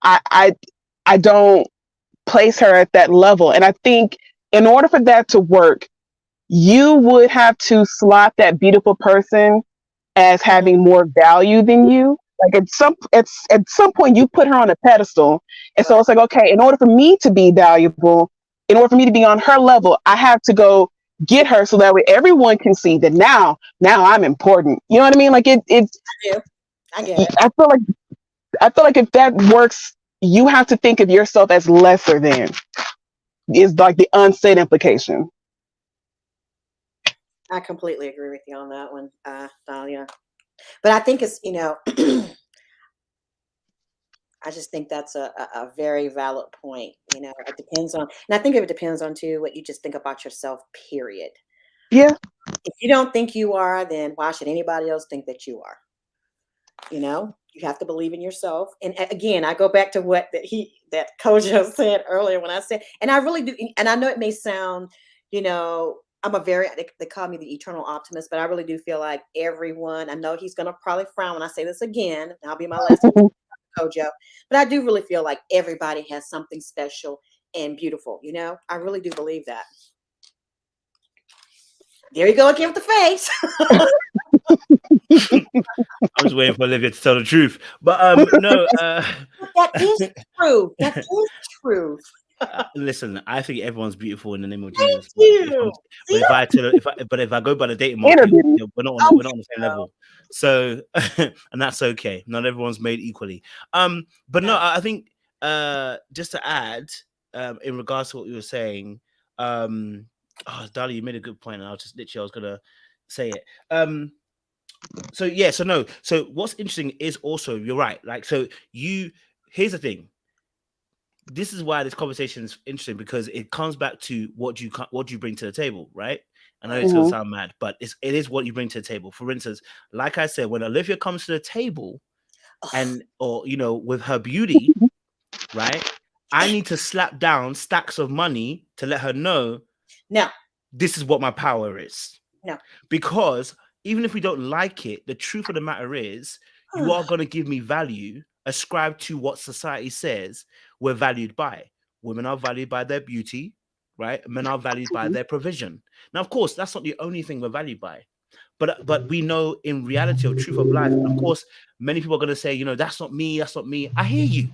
H: I don't place her at that level. And I think in order for that to work, you would have to slot that beautiful person as having more value than you. Like at some point, you put her on a pedestal, and so it's like, okay, in order for me to be valuable, in order for me to be on her level, I have to go get her so that way everyone can see that now I'm important. You know what I mean? Like I get it. I feel like if that works, you have to think of yourself as lesser than, is like the unsaid implication.
D: I completely agree with you on that one, Dahlia. But I think it's, you know, I just think that's a very valid point. You know, it depends on, and I think it depends on too what you just think about yourself, period.
H: Yeah.
D: If you don't think you are, then why should anybody else think that you are? You know, you have to believe in yourself. And again, I go back to what that Kojo said earlier when I said, and I really do, and I know it may sound, you know, they call me the eternal optimist, but I really do feel like everyone, I know he's going to probably frown when I say this again, and I'll be my last Kojo, but I do really feel like everybody has something special and beautiful, you know? I really do believe that. There you go again with the face.
G: I was waiting for Olivia to tell the truth, but no.
D: That is true. That is true.
G: Listen, I think everyone's beautiful in the name of
D: Thank
G: Jesus.
D: you.
G: But if I tell if I go by the dating
H: Inner
G: market,
H: beauty.
G: we're not on the same level. So and that's okay. Not everyone's made equally. But no, I think just to add, in regards to what you were saying, oh Dali, you made a good point, and I was gonna say it. So yeah, so no. So what's interesting is also you're right. Like here's the thing. This is why this conversation is interesting because it comes back to what you bring to the table, right? I know it's gonna sound mad, but it is what you bring to the table. For instance, like I said, when Olivia comes to the table, or with her beauty, right? I need to slap down stacks of money to let her know.
D: No,
G: this is what my power is.
D: No,
G: because even if we don't like it, the truth of the matter is, you are going to give me value. Ascribe to what society says we're valued by. Women are valued by their beauty, right? Men are valued by their provision. Now, of course, that's not the only thing we're valued by. But we know in reality or truth of life, of course, many people are going to say, that's not me, that's not me. I hear you.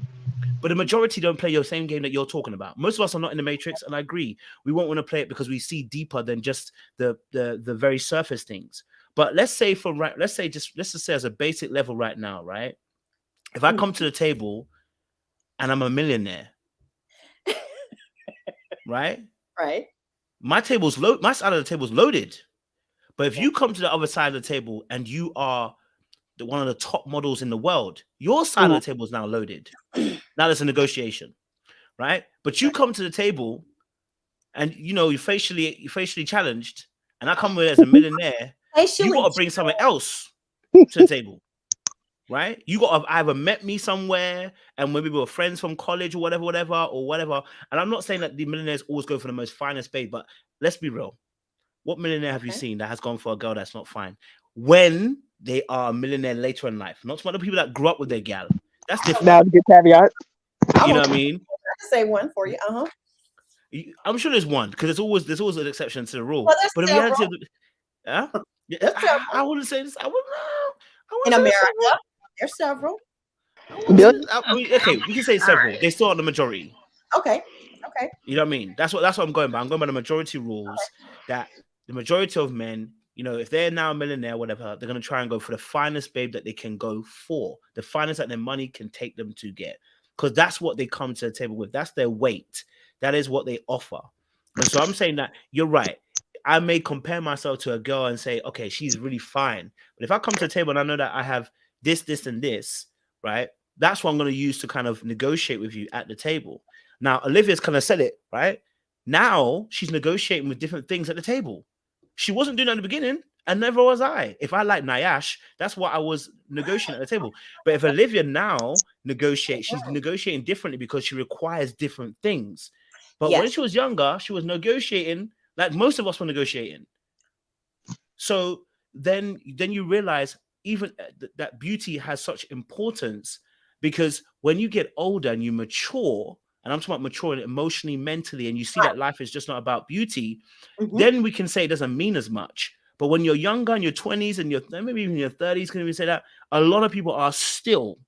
G: But the majority don't play your same game that you're talking about. Most of us are not in the matrix, and I agree. We won't want to play it because we see deeper than just the very surface things. But let's just say as a basic level right now, right? If I come to the table and I'm a millionaire, right?
D: Right.
G: My side of the table's loaded. But if you come to the other side of the table and you are one of the top models in the world, your side of the table is now loaded. Now there's a negotiation, right? But you come to the table and you're facially challenged, and I come with as a millionaire, you got to bring something else to the table, right? You got to have either met me somewhere and maybe we were friends from college or whatever. And I'm not saying that the millionaires always go for the most finest babe, but let's be real. What millionaire have you seen that has gone for a girl that's not fine when they are a millionaire later in life? Not some other people that grew up with their gal. That's different.
H: That's a good caveat.
G: You know what I mean?
D: I can say one for you.
G: I'm sure there's one because there's always an exception to the rule.
D: Well,
G: but the reality of I wouldn't say this. I wouldn't
D: in
G: say
D: America, there's several.
G: Okay, we can say several. They still are the majority.
D: Okay.
G: You know what I mean? That's what I'm going by. I'm going by the majority rules that the majority of men, if they're now a millionaire, whatever, they're going to try and go for the finest babe that they can go for, the finest that their money can take them to get, because that's what they come to the table with. That's their weight. That is what they offer. And so I'm saying that you're right. I may compare myself to a girl and say, okay, she's really fine. But if I come to the table and I know that I have this, and this, right? That's what I'm going to use to kind of negotiate with you at the table. Now, Olivia's kind of said it, right? Now she's negotiating with different things at the table. She wasn't doing that at the beginning, and never was I. If I like Nyash, that's what I was negotiating at the table. But if Olivia now negotiates, she's negotiating differently because she requires different things. But when she was younger, she was negotiating like most of us were negotiating. So then you realize even that beauty has such importance, because when you get older and you mature, and I'm talking about maturing emotionally, mentally, and you see that life is just not about beauty, then we can say it doesn't mean as much. But when you're younger, in your 20s and maybe even your 30s, can we say that a lot of people are still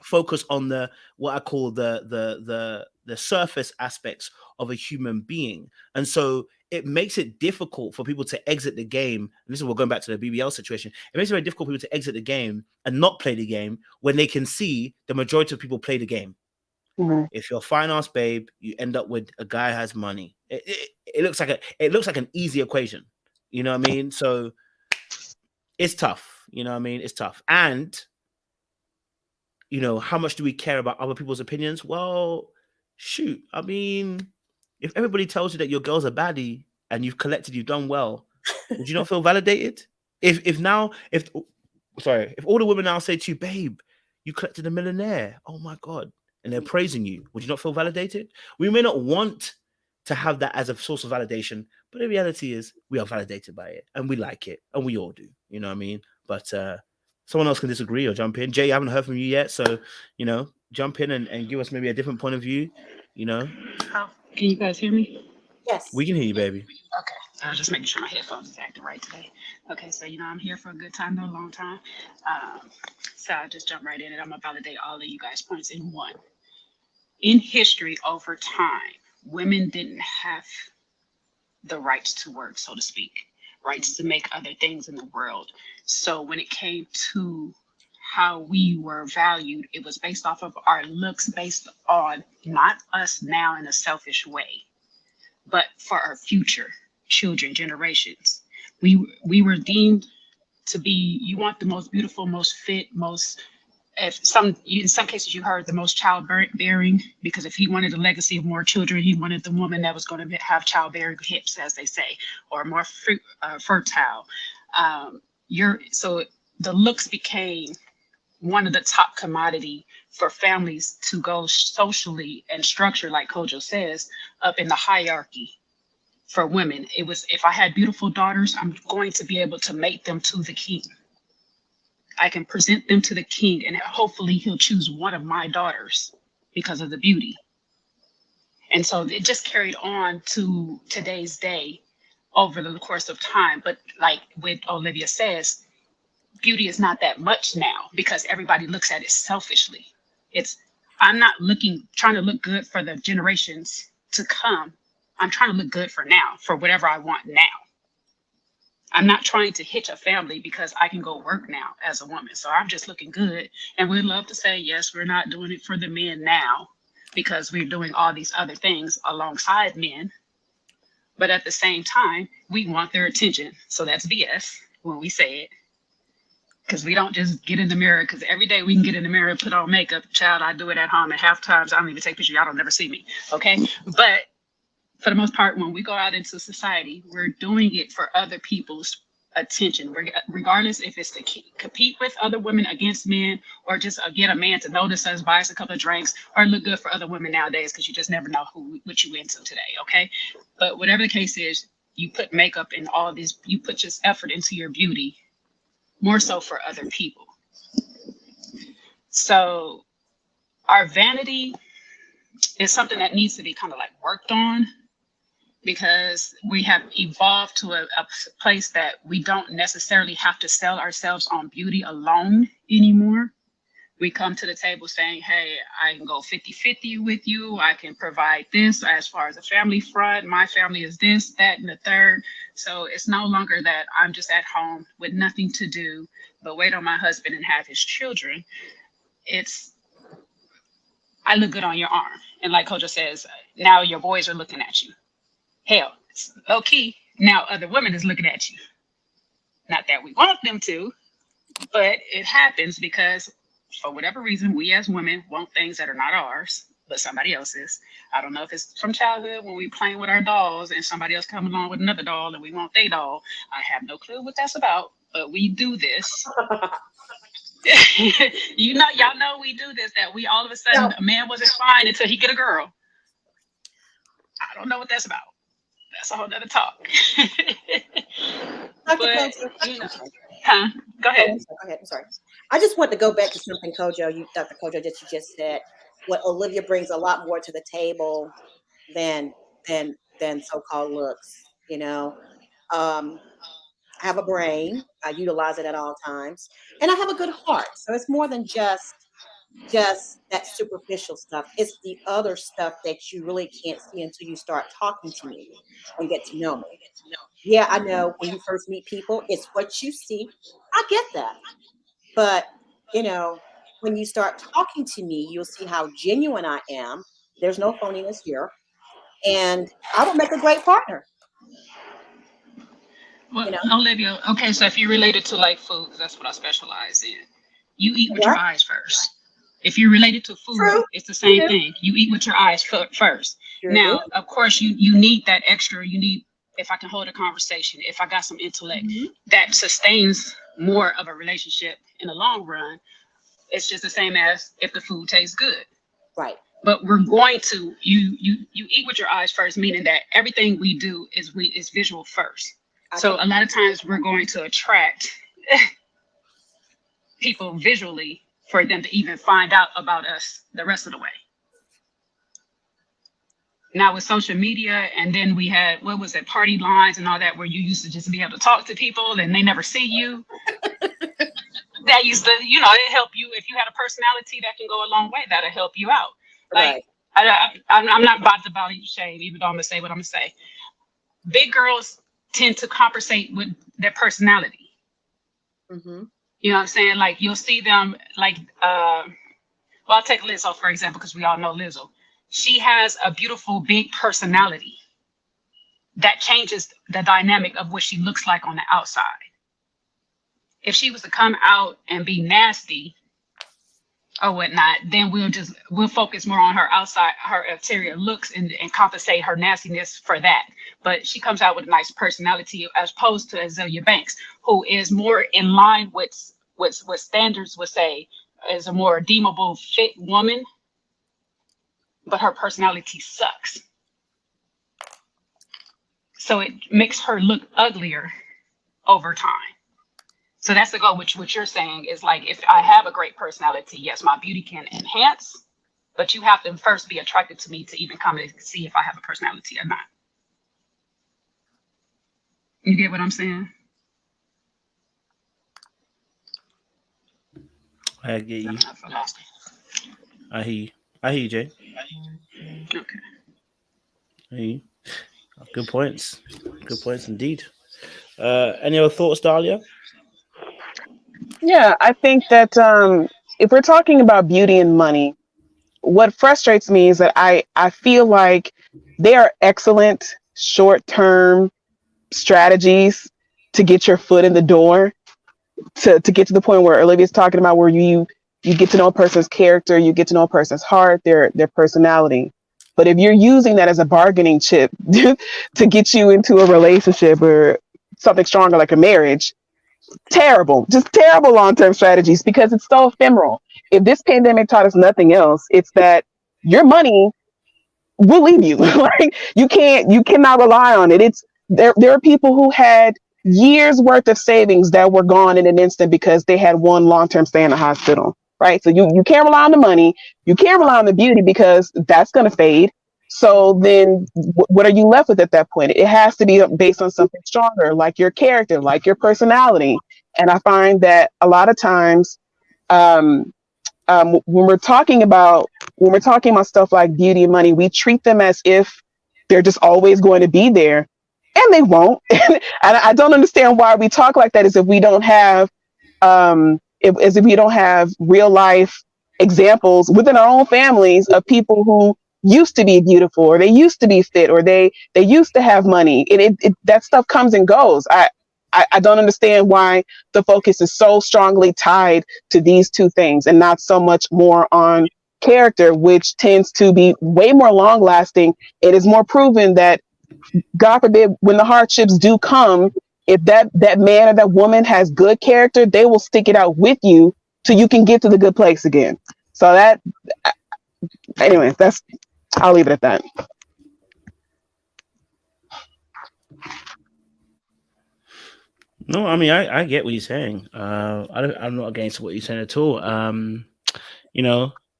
G: focused on what I call the surface aspects of a human being. And so it makes it difficult for people to exit the game. And this is, we're going back to the BBL situation. It makes it very difficult for people to exit the game and not play the game when they can see the majority of people play the game. If you're a fine ass babe, you end up with a guy who has money. It looks like an easy equation. You know what I mean? So it's tough. You know what I mean? It's tough. And how much do we care about other people's opinions? Well, shoot. I mean, if everybody tells you that your girl's a baddie and you've done well, would you not feel validated? If all the women now say to you, babe, you collected a millionaire. Oh my God. And they're praising you. Would you not feel validated? We may not want to have that as a source of validation, but the reality is we are validated by it and we like it, and we all do. You know what I mean? But someone else can disagree or jump in. Jay, I haven't heard from you yet, so jump in and give us maybe a different point of view.
I: Can you guys hear me?
D: Yes,
G: we can hear you, baby.
I: Okay, I was just making sure my headphones is acting right today. Okay, so I'm here for a good time, though, a long time. So I'll just jump right in, and I'm gonna validate all of you guys' points in one. in history over time, women didn't have the rights to work, so to speak, rights to make other things in the world. So when it came to how we were valued, it was based off of our looks, based on not us now in a selfish way, but for our future children, generations. We were deemed to be, you want the most beautiful, most fit, most, in some cases you heard the most childbearing, because if he wanted a legacy of more children, he wanted the woman that was going to have childbearing hips, as they say, or more fertile. So the looks became one of the top commodity for families to go socially and structure, like Kojo says, up in the hierarchy. For women, it was, if I had beautiful daughters, I'm going to be able to mate them to the king. I can present them to the king, and hopefully he'll choose one of my daughters because of the beauty. And so it just carried on to today's day over the course of time. But like what Olivia says, beauty is not that much now because everybody looks at it selfishly. I'm not trying to look good for the generations to come. I'm trying to look good for now, for whatever I want now. I'm not trying to hitch a family because I can go work now as a woman. So I'm just looking good. And we'd love to say, yes, we're not doing it for the men now because we're doing all these other things alongside men. But at the same time, we want their attention. So that's BS when we say it. Because we don't just get in the mirror, because every day we can get in the mirror and put on makeup. Child, I do it at home, and half times I don't even take pictures. Y'all don't never see me. Okay. But for the most part, when we go out into society, we're doing it for other people's attention, regardless if it's to compete with other women against men, or just get a man to notice us, buy us a couple of drinks, or look good for other women nowadays, because you just never know what you into today, okay? But whatever the case is, you put makeup and all these, you put just effort into your beauty, more so for other people. So our vanity is something that needs to be kind of like worked on, because we have evolved to a place that we don't necessarily have to sell ourselves on beauty alone anymore. We come to the table saying, hey, I can go 50-50 with you. I can provide this as far as a family front. My family is this, that, and the third. So it's no longer that I'm just at home with nothing to do but wait on my husband and have his children. It's, I look good on your arm. And like Kojo says, now your boys are looking at you. Hell, it's low key. Now other women is looking at you. Not that we want them to, but it happens because for whatever reason, we as women want things that are not ours, but somebody else's. I don't know if it's from childhood when we playing with our dolls and somebody else come along with another doll and we want their doll. I have no clue what that's about, but we do this. Y'all know we do this, that we all of a sudden, a man wasn't fine until he get a girl. I don't know what that's about. That's a whole nother talk. But, you know, Go ahead.
D: Go ahead. I'm sorry. I just want to go back to something, Kojo, Dr. Kojo, that you just said. What Olivia brings a lot more to the table than so-called looks. You know, I have a brain. I utilize it at all times, and I have a good heart. So it's more than just that superficial stuff. It's the other stuff that you really can't see until you start talking to me and get to know me. Yeah, I know when you first meet people, it's what you see. I get that. But, you know, when you start talking to me, you'll see how genuine I am. There's no phoniness here. And I will make a great partner.
I: Well, you know? Olivia, okay, so if you relate it to like food, that's what I specialize in. You eat with your eyes first. If you're related to food, it's the same thing. You eat with your eyes first. Now, of course, you need that extra. You need, if I can hold a conversation, if I got some intellect, that sustains more of a relationship in the long run. It's just the same as if the food tastes good.
D: Right.
I: But we're going to, you eat with your eyes first, meaning that everything we do is visual first. So a lot of times we're going to attract people visually for them to even find out about us the rest of the way. Now with social media, and then we had, what was it, party lines and all that, where you used to just be able to talk to people and they never see you. That used to, it help you. If you had a personality, that can go a long way. That'll help you out. Like, I'm not about to value shame, even though I'm gonna say what I'm gonna say. Big girls tend to compensate with their personality.
D: Mm-hmm.
I: You know what I'm saying? Like you'll see them like well, I'll take Lizzo for example, because we all know Lizzo. She has a beautiful big personality that changes the dynamic of what she looks like on the outside. If she was to come out and be nasty or whatnot, then we'll focus more on her outside, her exterior looks, and compensate her nastiness for that. But she comes out with a nice personality as opposed to Azealia Banks, who is more in line with what standards would say is a more redeemable fit woman, but her personality sucks. So it makes her look uglier over time. So that's the goal, which what you're saying is like, if I have a great personality, yes, my beauty can enhance, but you have to first be attracted to me to even come and see if I have a personality or not. You get what I'm saying?
G: I get you. I hear you. I hear you, Jay.
I: Okay.
G: I hear you. Good points. Good points indeed. Any other thoughts, Dahlia?
H: Yeah, I think that if we're talking about beauty and money, what frustrates me is that I feel like they are excellent short-term strategies to get your foot in the door, to get to the point where Olivia's talking about, where you get to know a person's character, you get to know a person's heart, their personality. But if you're using that as a bargaining chip to get you into a relationship or something stronger like a marriage, just terrible long-term strategies, because it's so ephemeral. If this pandemic taught us nothing else, it's that your money will leave you. Like you cannot rely on it. There are people who had years worth of savings that were gone in an instant because they had one long-term stay in the hospital. Right. So you can't rely on the money. You can't rely on the beauty because that's going to fade. So then what are you left with at that point? It has to be based on something stronger, like your character, like your personality. And I find that a lot of times, when we're talking about stuff like beauty and money, we treat them as if they're just always going to be there, and they won't. And I don't understand why we talk like that, as if we don't have as if we don't have real life examples within our own families of people who used to be beautiful, or they used to be fit, or they used to have money. And that stuff comes and goes. I don't understand why the focus is so strongly tied to these two things and not so much more on character, which tends to be way more long lasting. It is more proven that, God forbid, when the hardships do come, if that man or that woman has good character, they will stick it out with you so you can get to the good place again. So anyway, I'll leave it at that.
G: No, I mean, I get what you're saying. I'm not against what you're saying at all.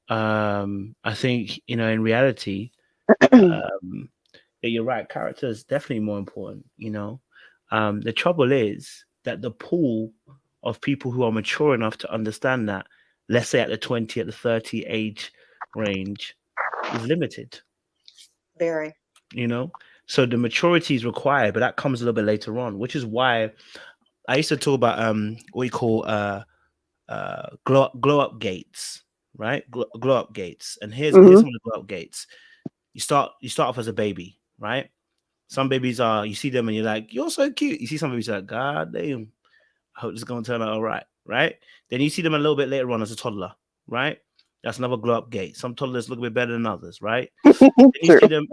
G: I think, in reality, you're right. Character is definitely more important. The trouble is that the pool of people who are mature enough to understand that, let's say at the 20, at the 30 age range, is limited.
D: Very.
G: So the maturity is required, but that comes a little bit later on, which is why I used to talk about what we call glow up gates, right? Glow up gates. And here's some of the glow up gates. You start off as a baby, right? Some babies you see them and you're like, you're so cute. You see some babies like, God damn, I hope this is going to turn out all right, right? Then you see them a little bit later on as a toddler, right? That's another glow up gate. Some toddlers look a bit better than others, right? You see them,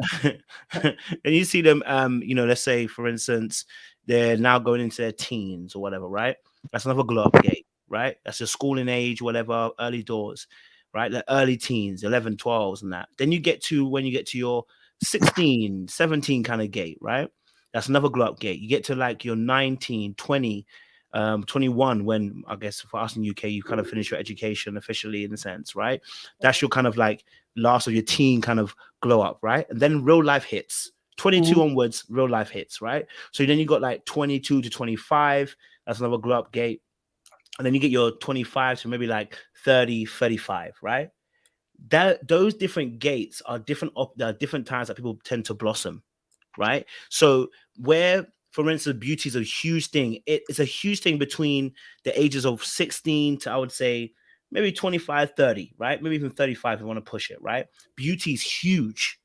G: and you see them, let's say, for instance, they're now going into their teens or whatever, right? That's another glow up gate, right? That's a schooling age, whatever, early doors, right? The early teens, 11, 12s and that. Then when you get to your 16, 17 kind of gate, right? That's another glow up gate. You get to like your 19, 20, 21, when I guess for us in UK, you kind of finish your education officially, in a sense, right? That's your kind of like last of your teen kind of glow up, right? And then real life hits. 22 onwards, real life hits, right? So then you got like 22 to 25. That's another glow up gate. And then you get your 25 to maybe like 30, 35, right? that those different gates are different. There are different times that people tend to blossom, right? So where, for instance, beauty is a huge thing. It's a huge thing between the ages of 16 to, I would say, maybe 25, 30, right? Maybe even 35 if you want to push it, right? Beauty is huge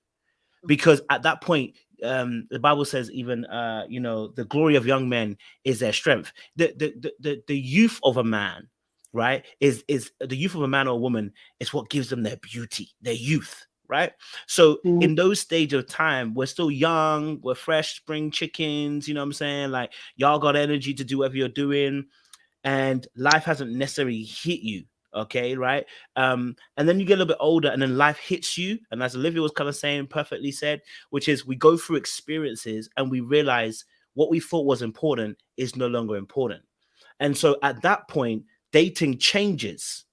G: because at that point, the Bible says even, the glory of young men is their strength. The youth of a man, right, is the youth of a man or a woman is what gives them their beauty, their youth, right? So in those stages of time, we're still young, we're fresh spring chickens, you know what I'm saying? Like, y'all got energy to do whatever you're doing, and life hasn't necessarily hit you. Okay, right? And then you get a little bit older, and then life hits you. And as Olivia was kind of saying, perfectly said, which is we go through experiences and we realize what we thought was important is no longer important. And so at that point, dating changes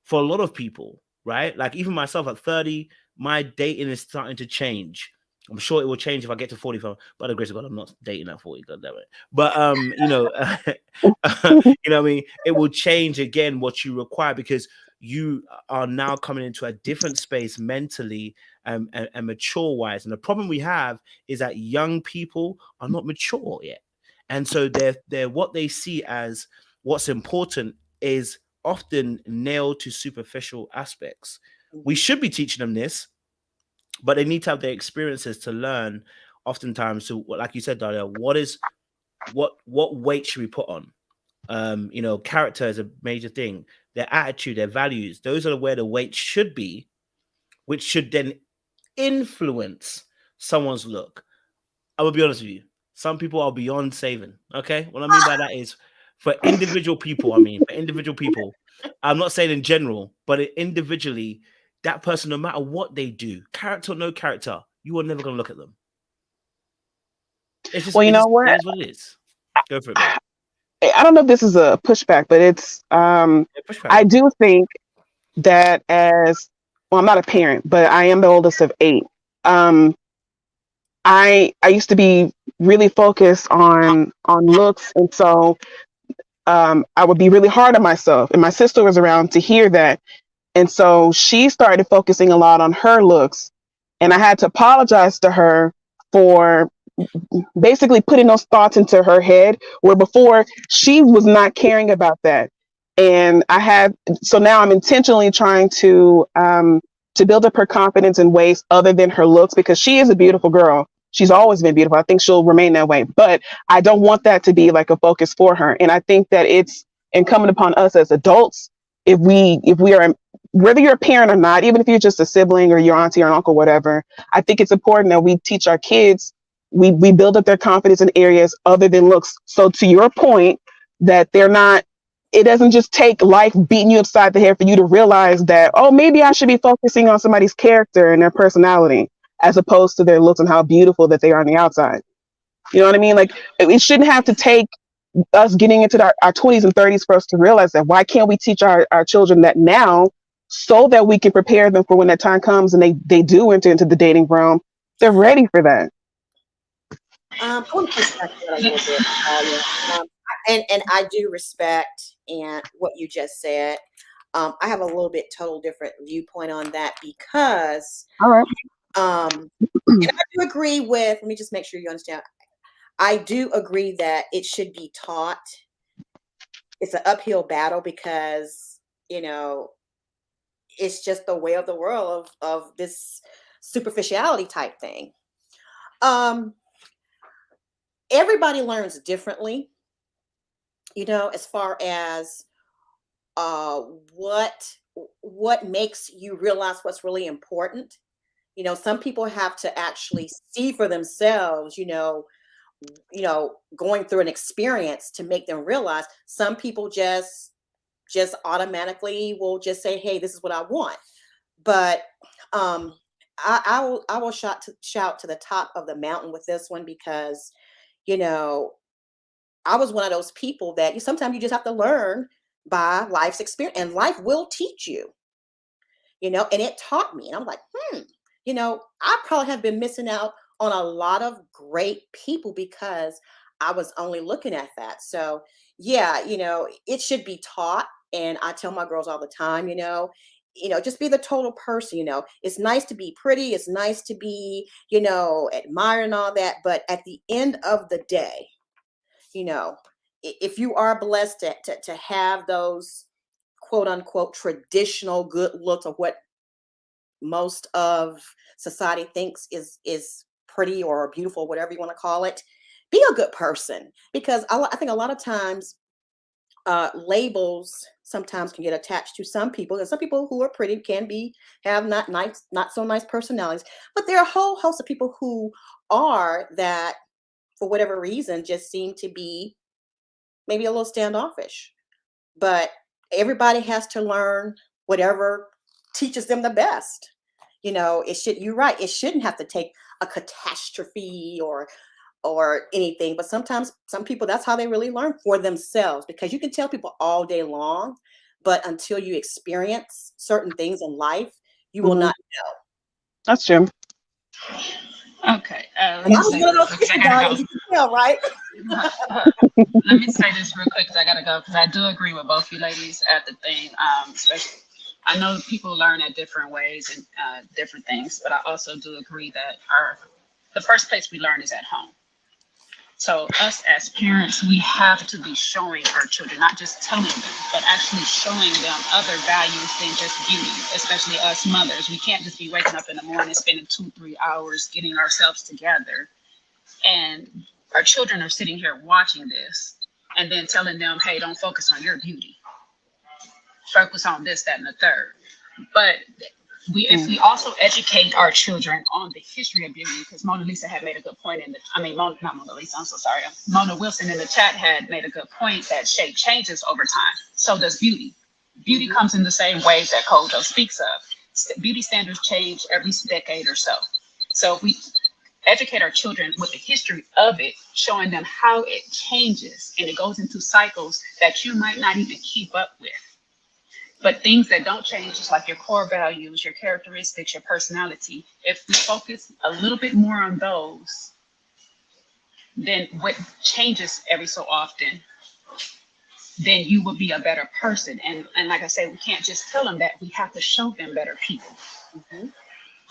G: for a lot of people, right? Like even myself at 30, my dating is starting to change. I'm sure it will change if I get to 45. By the grace of God, I'm not dating at 40. God damn it. But you know what I mean? It will change again what you require because you are now coming into a different space mentally and mature wise. And the problem we have is that young people are not mature yet. And so they're what they see as what's important is often nailed to superficial aspects. We should be teaching them this, but they need to have their experiences to learn. Oftentimes, so like you said, Dalia, what weight should we put on? Character is a major thing. Their attitude, their values, those are where the weight should be, which should then influence someone's look. I will be honest with you. Some people are beyond saving. Okay, what I mean by that is for individual people. I'm not saying in general, but individually, that person, no matter what they do, character or no character, you are never going to look at them. It's just,
H: Well, you know
G: it
H: what?
G: is what it is. Go for it, babe.
H: I don't know if this is a pushback, but it's
G: Pushback.
H: I do think that as well, I'm not a parent, but I am the oldest of 8. I used to be really focused on looks, and so I would be really hard on myself. And my sister was around to hear that, and so she started focusing a lot on her looks, and I had to apologize to her for basically putting those thoughts into her head where before she was not caring about that. And so now I'm intentionally trying to build up her confidence in ways other than her looks, because she is a beautiful girl. She's always been beautiful. I think she'll remain that way, but I don't want that to be like a focus for her. And I think that it's incumbent upon us as adults, if we are, whether you're a parent or not, even if you're just a sibling or your auntie or uncle, whatever, I think it's important that we teach our kids, we build up their confidence in areas other than looks. So to your point, that it doesn't just take life beating you upside the head for you to realize that, oh, maybe I should be focusing on somebody's character and their personality as opposed to their looks and how beautiful that they are on the outside. You know what I mean? Like, it shouldn't have to take us getting into our 20s and 30s for us to realize that. Why can't we teach our children that now, so that we can prepare them for when that time comes and they do enter into the dating realm, they're ready for that.
D: I want to push back that a little bit, and I do respect and what you just said. I have a little bit total different viewpoint on that because,
H: all right,
D: and I do agree with. Let me just make sure you understand. I do agree that it should be taught. It's an uphill battle because it's just the way of the world of this superficiality type thing. Everybody learns differently, as far as what makes you realize what's really important. Some people have to actually see for themselves, going through an experience to make them realize. Some people just automatically will just say, hey, this is what I want. But I will shout to the top of the mountain with this one because I was one of those people that sometimes you just have to learn by life's experience, and life will teach you, and it taught me. And I'm like, I probably have been missing out on a lot of great people because I was only looking at that. So yeah, it should be taught. And I tell my girls all the time, just be the total person. It's nice to be pretty. It's nice to be, admired and all that. But at the end of the day, if you are blessed to have those quote unquote traditional good looks, of what most of society thinks is pretty or beautiful, whatever you want to call it, be a good person. Because I think a lot of times labels sometimes can get attached to some people, and some people who are pretty can have not so nice personalities, but there are a whole host of people who are that, for whatever reason, just seem to be maybe a little standoffish. But everybody has to learn whatever teaches them the best. You're right, it shouldn't have to take a catastrophe or anything, but sometimes some people, that's how they really learn for themselves, because you can tell people all day long, but until you experience certain things in life, you will not know.
H: That's true.
I: Okay.
D: And I was one of those people, guys, you can tell, right?
I: Let me say this real quick because I gotta go, because I do agree with both you ladies at the thing. Especially, I know people learn at different ways and different things, but I also do agree that the first place we learn is at home. So us as parents, we have to be showing our children, not just telling them, but actually showing them other values than just beauty, especially us mothers. We can't just be waking up in the morning, spending 2-3 hours getting ourselves together, and our children are sitting here watching this and then telling them, hey, don't focus on your beauty. Focus on this, that, and the third. But if we also educate our children on the history of beauty, because Mona Lisa had made a good point not Mona Lisa, I'm so sorry. Mona Wilson in the chat had made a good point that shape changes over time. So does beauty. Beauty comes in the same ways that Kojo speaks of. Beauty standards change every decade or so. So if we educate our children with the history of it, showing them how it changes, and it goes into cycles that you might not even keep up with. But things that don't change, just like your core values, your characteristics, your personality, if we focus a little bit more on those, then what changes every so often, then you will be a better person. And like I say, we can't just tell them that, we have to show them better people.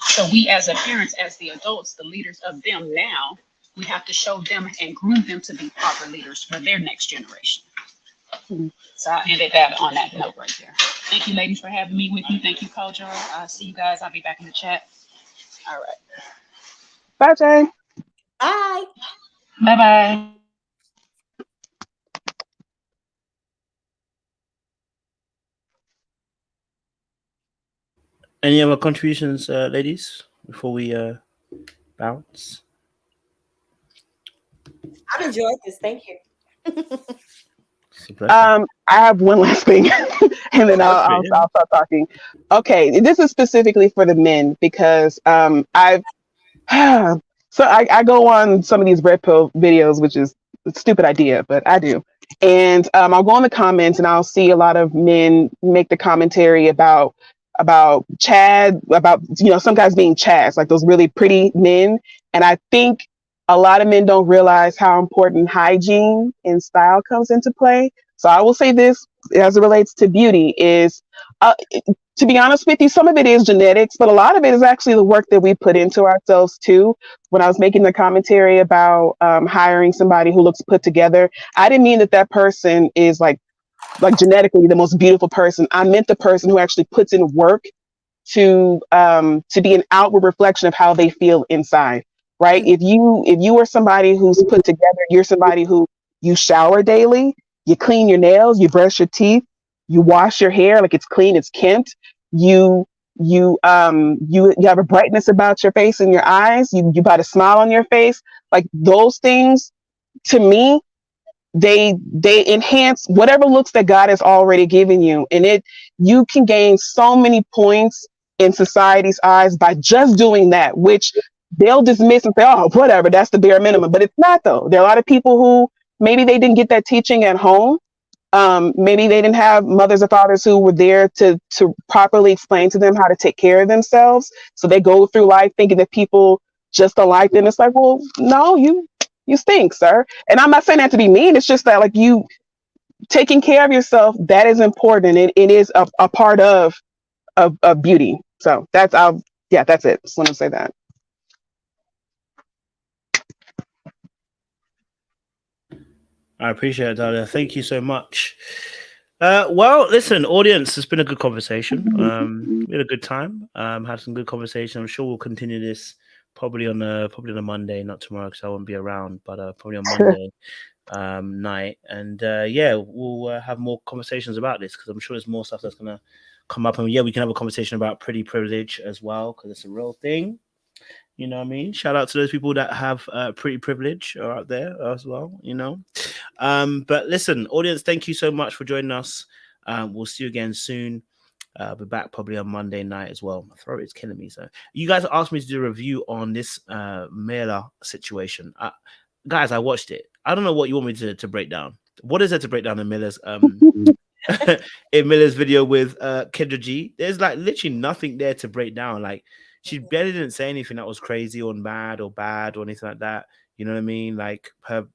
I: So we as the parents, as the adults, the leaders of them now, we have to show them and groom them to be proper leaders for their next generation. So I'll end it on that note right there. Thank you, ladies, for having me with you. Thank you, Kojo. I'll see you guys. I'll be back in the chat. All right.
H: Bye, Jay.
D: Bye.
I: Bye-bye.
G: Any other contributions, ladies, before we bounce?
D: I've enjoyed this. Thank you.
H: I have one last thing, and then I'll start talking. Okay, this is specifically for the men, because I go on some of these red pill videos, which is a stupid idea, but I do. And I'll go in the comments and I'll see a lot of men make the commentary about Chad, about some guys being Chads, like those really pretty men. And I think a lot of men don't realize how important hygiene and style comes into play. So I will say this as it relates to beauty is, to be honest with you, some of it is genetics, but a lot of it is actually the work that we put into ourselves too. When I was making the commentary about hiring somebody who looks put together, I didn't mean that person is like genetically the most beautiful person. I meant the person who actually puts in work to be an outward reflection of how they feel inside. Right. If you are somebody who's put together, you're somebody who you shower daily, you clean your nails, you brush your teeth, you wash your hair like it's clean, it's kempt, you have a brightness about your face and your eyes, you got a smile on your face, like those things, to me, they enhance whatever looks that God has already given you. And you can gain so many points in society's eyes by just doing that, which they'll dismiss and say, oh, whatever, that's the bare minimum. But it's not, though. There are a lot of people who maybe they didn't get that teaching at home. Maybe they didn't have mothers or fathers who were there to properly explain to them how to take care of themselves. So they go through life thinking that people just don't like them. It's like, well, no, you stink, sir. And I'm not saying that to be mean. It's just that, like, you taking care of yourself, that is important. It is a part of of beauty. So that's that's it. Just want to say that.
G: I appreciate it, Dahlia. Thank you so much. Well, listen, audience, it's been a good conversation. We had a good time. Had some good conversation. I'm sure we'll continue this probably on a Monday, not tomorrow because I won't be around, but probably on Monday night. And yeah, we'll have more conversations about this because I'm sure there's more stuff that's gonna come up. And yeah, we can have a conversation about pretty privilege as well because it's a real thing. You know what I mean? Shout out to those people that have pretty privilege are out there as well, you know. But listen, audience, thank you so much for joining us. We'll see you again soon. I'll be back probably on Monday night as well. My throat is killing me. So you guys asked me to do a review on this Mela situation. Guys, I watched it. I don't know what you want me to break down. What is there to break down in Miller's in Miller's video with Kendra G? There's like literally nothing there to break down. Like she barely didn't say anything that was crazy or bad or anything like that. You know what I mean? Like her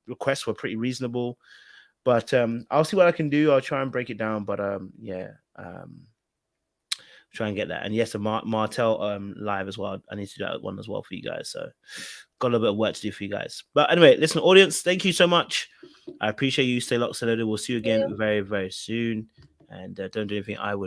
G: requests were pretty reasonable. But I'll see what I can do. I'll try and break it down. But try and get that. And yes, the Martell live as well. I need to do that one as well for you guys. So got a little bit of work to do for you guys. But anyway, listen, audience, thank you so much. I appreciate you. Stay locked, stay loaded. We'll see you again very, very soon. And don't do anything I would.